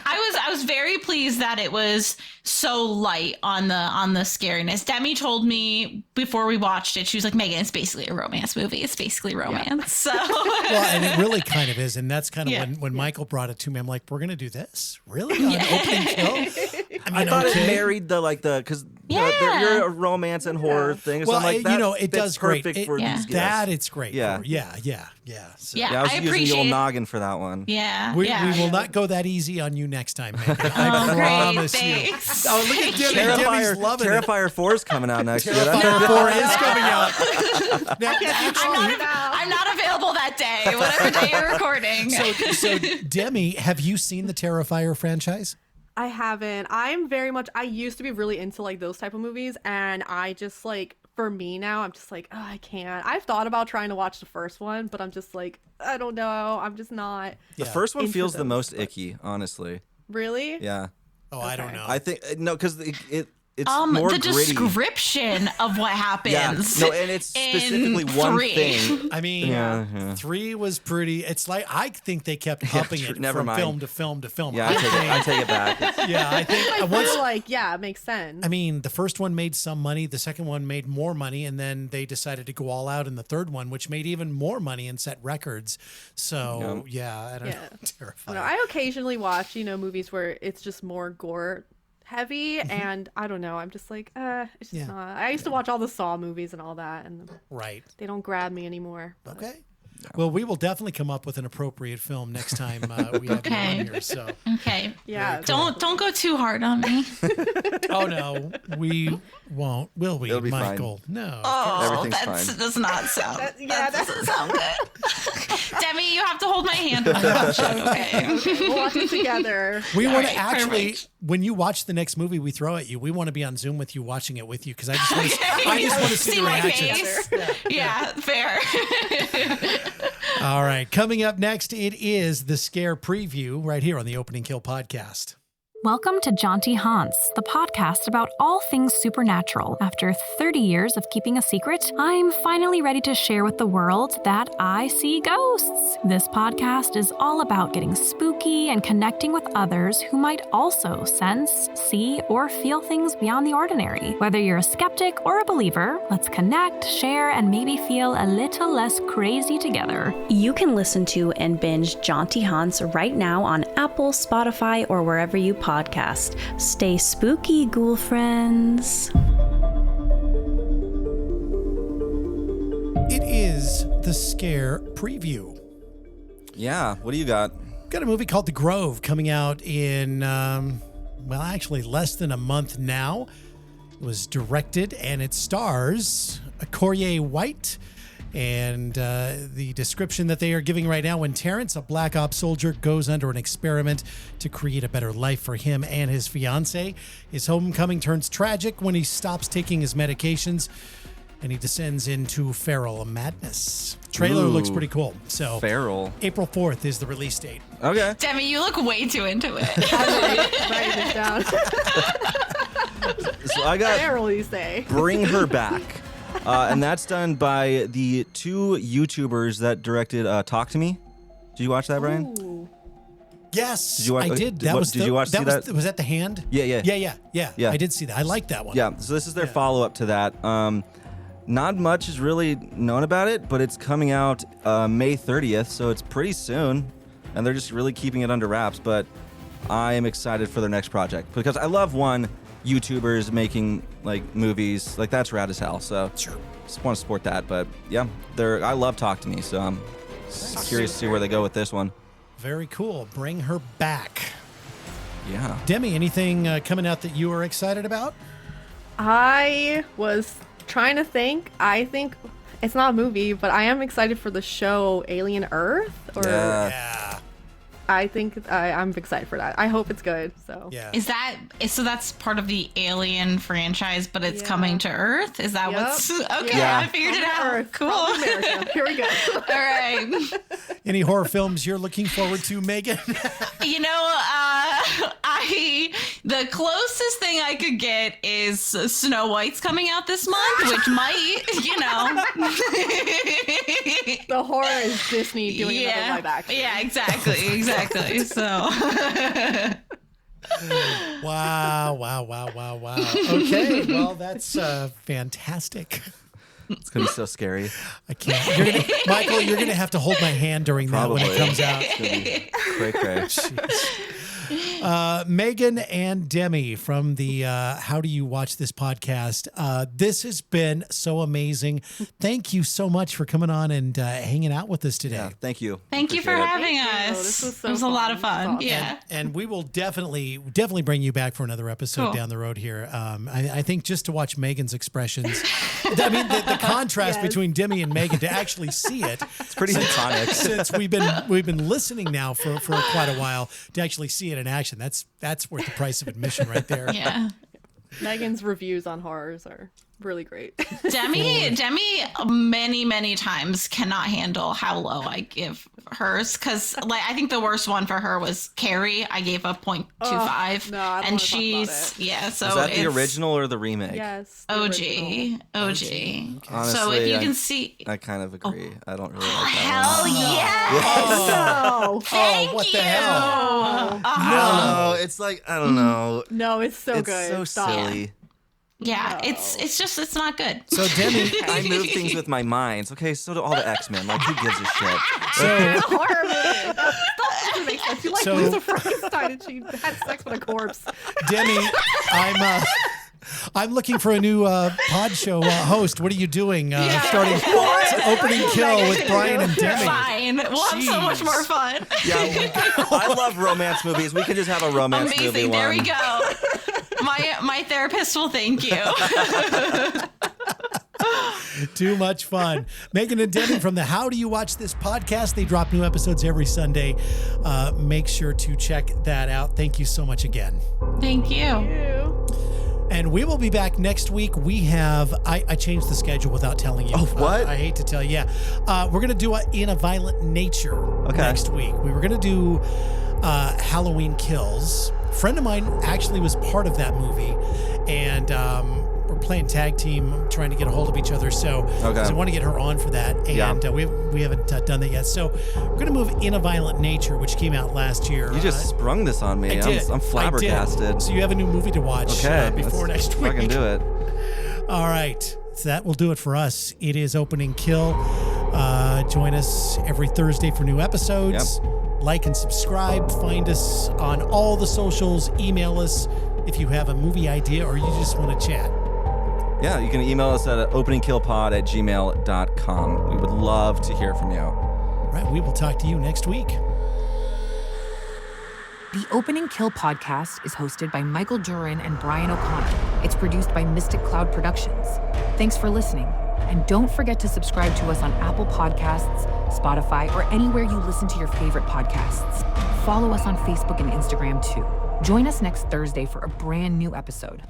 I was very pleased that it was so light on the scariness. Demi told me before we watched it, she was like, Megan, it's basically a romance movie. It's basically romance. So Well, and it really kind of is. And that's kind of when Michael brought it to me, I'm like, we're going to do this? Really? On opening kill? I thought it married because you're a romance and horror thing. So Well, I'm like, that it fits does great. perfect for these guys. That it's great. Yeah. For. Yeah. So Yeah. Yeah, I was I using the appreciate- old noggin for that one. yeah. we yeah. will not go that easy on you next time, Megan. Oh, I great. promise you. Thanks. Oh, look at Demi. Demi's loving it. Terrifier 4 is coming out next year. Terrifier 4 is coming out. Now, actually, I'm not available that day, whatever day you're recording. so Demi, have you seen the Terrifier franchise? I haven't. I used to be really into like those type of movies, and I just like, for me now, I'm just like, oh, I can't. I've thought about trying to watch the first one, but I'm just like, I don't know. I'm just not. The first one Into feels the those, most but- icky, honestly. Really? Yeah. Oh, I don't know. I think, no, because it's more the gritty. description of what happens. Yeah. No, and it's specifically in one 3. thing. I mean, 3 was pretty. It's like I think they kept upping it never from mind. film to film to film. Yeah, I take it back. Yeah, I think I once. feel like, yeah, it makes sense. I mean, the first one made some money, the second one made more money, and then they decided to go all out in the third one, which made even more money and set records. So I don't know. I Terrifying. don't know. I occasionally watch, movies where it's just more gore heavy, and I don't know. I'm just like, it's just not. I used to watch all the Saw movies and all that, and Right. they don't grab me anymore. But. Okay. Well, we will definitely come up with an appropriate film next time we have you on here. So, Okay. Yeah. Don't go too hard on me. oh no, we won't, will we, It'll be fine. Michael? No. Oh, Everything's that fine. does not sound. That doesn't sound good. Demi, you have to hold my hand when I watch it. Okay. We'll watch it together. We want to right, actually, perfect. when you watch the next movie we throw at you, we want to be on Zoom with you, watching it with you, because I just want to see the my reaction. face. Yeah, fair. All right, coming up next, it is the Scare Preview right here on the Opening Kill podcast. Welcome to Jaunty Haunts, the podcast about all things supernatural. After 30 years of keeping a secret, I'm finally ready to share with the world that I see ghosts. This podcast is all about getting spooky and connecting with others who might also sense, see, or feel things beyond the ordinary. Whether you're a skeptic or a believer, let's connect, share, and maybe feel a little less crazy together. You can listen to and binge Jaunty Haunts right now on Apple, Spotify, or wherever you podcast. Stay spooky, ghoul friends. It is the Scare Preview. Yeah, what do you got? Got a movie called The Grove coming out in, actually less than a month now. It was directed and it stars Corey White. And the description that they are giving right now: when Terrence, a black ops soldier, goes under an experiment to create a better life for him and his fiancée, his homecoming turns tragic when he stops taking his medications and he descends into feral madness. Trailer looks pretty cool. So Feral. April 4th is the release date. Okay. Demi, you look way too into it. Writing this down. So I got Feral, you say. Bring Her Back. And that's done by the two YouTubers that directed Talk to Me. Did you watch that, Brian? Ooh. Did Yes, you watch- I did. That was did you watch- see that? Was that The Hand? Yeah. Yeah. I did see that. I liked that one. Yeah, so this is their follow-up to that. Not much is really known about it, but it's coming out May 30th, so it's pretty soon. And they're just really keeping it under wraps, but I am excited for their next project because I love YouTubers making like movies. Like that's rad as hell. So Sure. just want to support that. But yeah, I love Talk to Me, so I'm curious to see where they go with this one. Very cool. Bring Her Back. Yeah. Demi, anything coming out that you are excited about? I was trying to think. I think it's not a movie, but I am excited for the show Alien Earth. Yeah. I think I'm excited for that. I hope it's good. So Yeah. So that's part of the Alien franchise, but it's coming to Earth? Is that Yep. what's okay? Yeah. I figured it out. Earth, Cool. probably America. Here we go. All right. Any horror films you're looking forward to, Megan? You know, the closest thing I could get is Snow White's coming out this month, which might, The horror is Disney doing another live action. Yeah, exactly. So Wow. Okay, well, that's fantastic. It's gonna be so scary. I can't. Michael, you're going to have to hold my hand during that when it comes out. It's gonna be cray-cray. Megan and Demi from the How Do You Watch This podcast. This has been so amazing. Thank you so much for coming on and hanging out with us today. Yeah, thank you. thank you for Appreciate it. having Thank you. us. This was so it was a lot of fun. fun. This was awesome. Yeah. And we will definitely bring you back for another episode Cool. down the road here. I think just to watch Megan's expressions, I mean, the contrast Yes. between Demi and Megan, to actually see it. It's pretty iconic. Since we've been listening now for quite a while, to actually see it in action, that's worth the price of admission right there. Yeah. Megan's reviews on horrors are really great. Demi many times cannot handle how low I give hers, because like I think the worst one for her was Carrie. I gave a 0.25. no, I don't and wanna talk she's about so Is that the it's original or the remake? Yes. the OG. original. Okay. So Honestly, if you can see, I kind of agree. I don't really like that hell one. yeah! No. Thank what you. the hell? I don't know. It's like, I don't know. No, it's so It's good. so Stop. silly. Yeah, it's not good. So Demi, I move things with my minds. Okay, so do all the X-Men. Like, who gives a shit? It's a horror movie. That doesn't make sense. You like So- Lisa Frankenstein and she had sex with a corpse. Demi, I'm looking for a new pod show host. What are you doing? Starting opening kill with Brian and Demi. Fine. We'll have so much Jeez. more fun. Yeah, I love romance movies. We could just have a romance movie Amazing. one. There we go. My therapist will thank you. Too much fun. Megan and Demi from the How Do You Watch This podcast. They drop new episodes every Sunday. Make sure to check that out. Thank you so much again. Thank you. Ew. And we will be back next week. We have, I changed the schedule without telling you. Oh, what? I hate to tell you. Yeah. We're going to do In a Violent Nature next week. We were going to do Halloween Kills. friend of mine actually was part of that movie, and we're playing tag team, trying to get a hold of each other. So I want to get her on for that, and we haven't done that yet. So we're going to move In a Violent Nature, which came out last year. You just sprung this on me. I'm flabbergasted. So you have a new movie to watch before next week. Fucking do it. All right. So that will do it for us. It is Opening Kill. Join us every Thursday for new episodes. Yep. Like and subscribe. Find us on all the socials. Email us if you have a movie idea or you just want to chat. Yeah, you can email us at openingkillpod@gmail.com. We would love to hear from you. All right, we will talk to you next week. The Opening Kill podcast is hosted by Michael Duran and Brian O'Connor. It's produced by Mystic Cloud Productions. Thanks for listening. And don't forget to subscribe to us on Apple Podcasts, Spotify, or anywhere you listen to your favorite podcasts. Follow us on Facebook and Instagram too. Join us next Thursday for a brand new episode.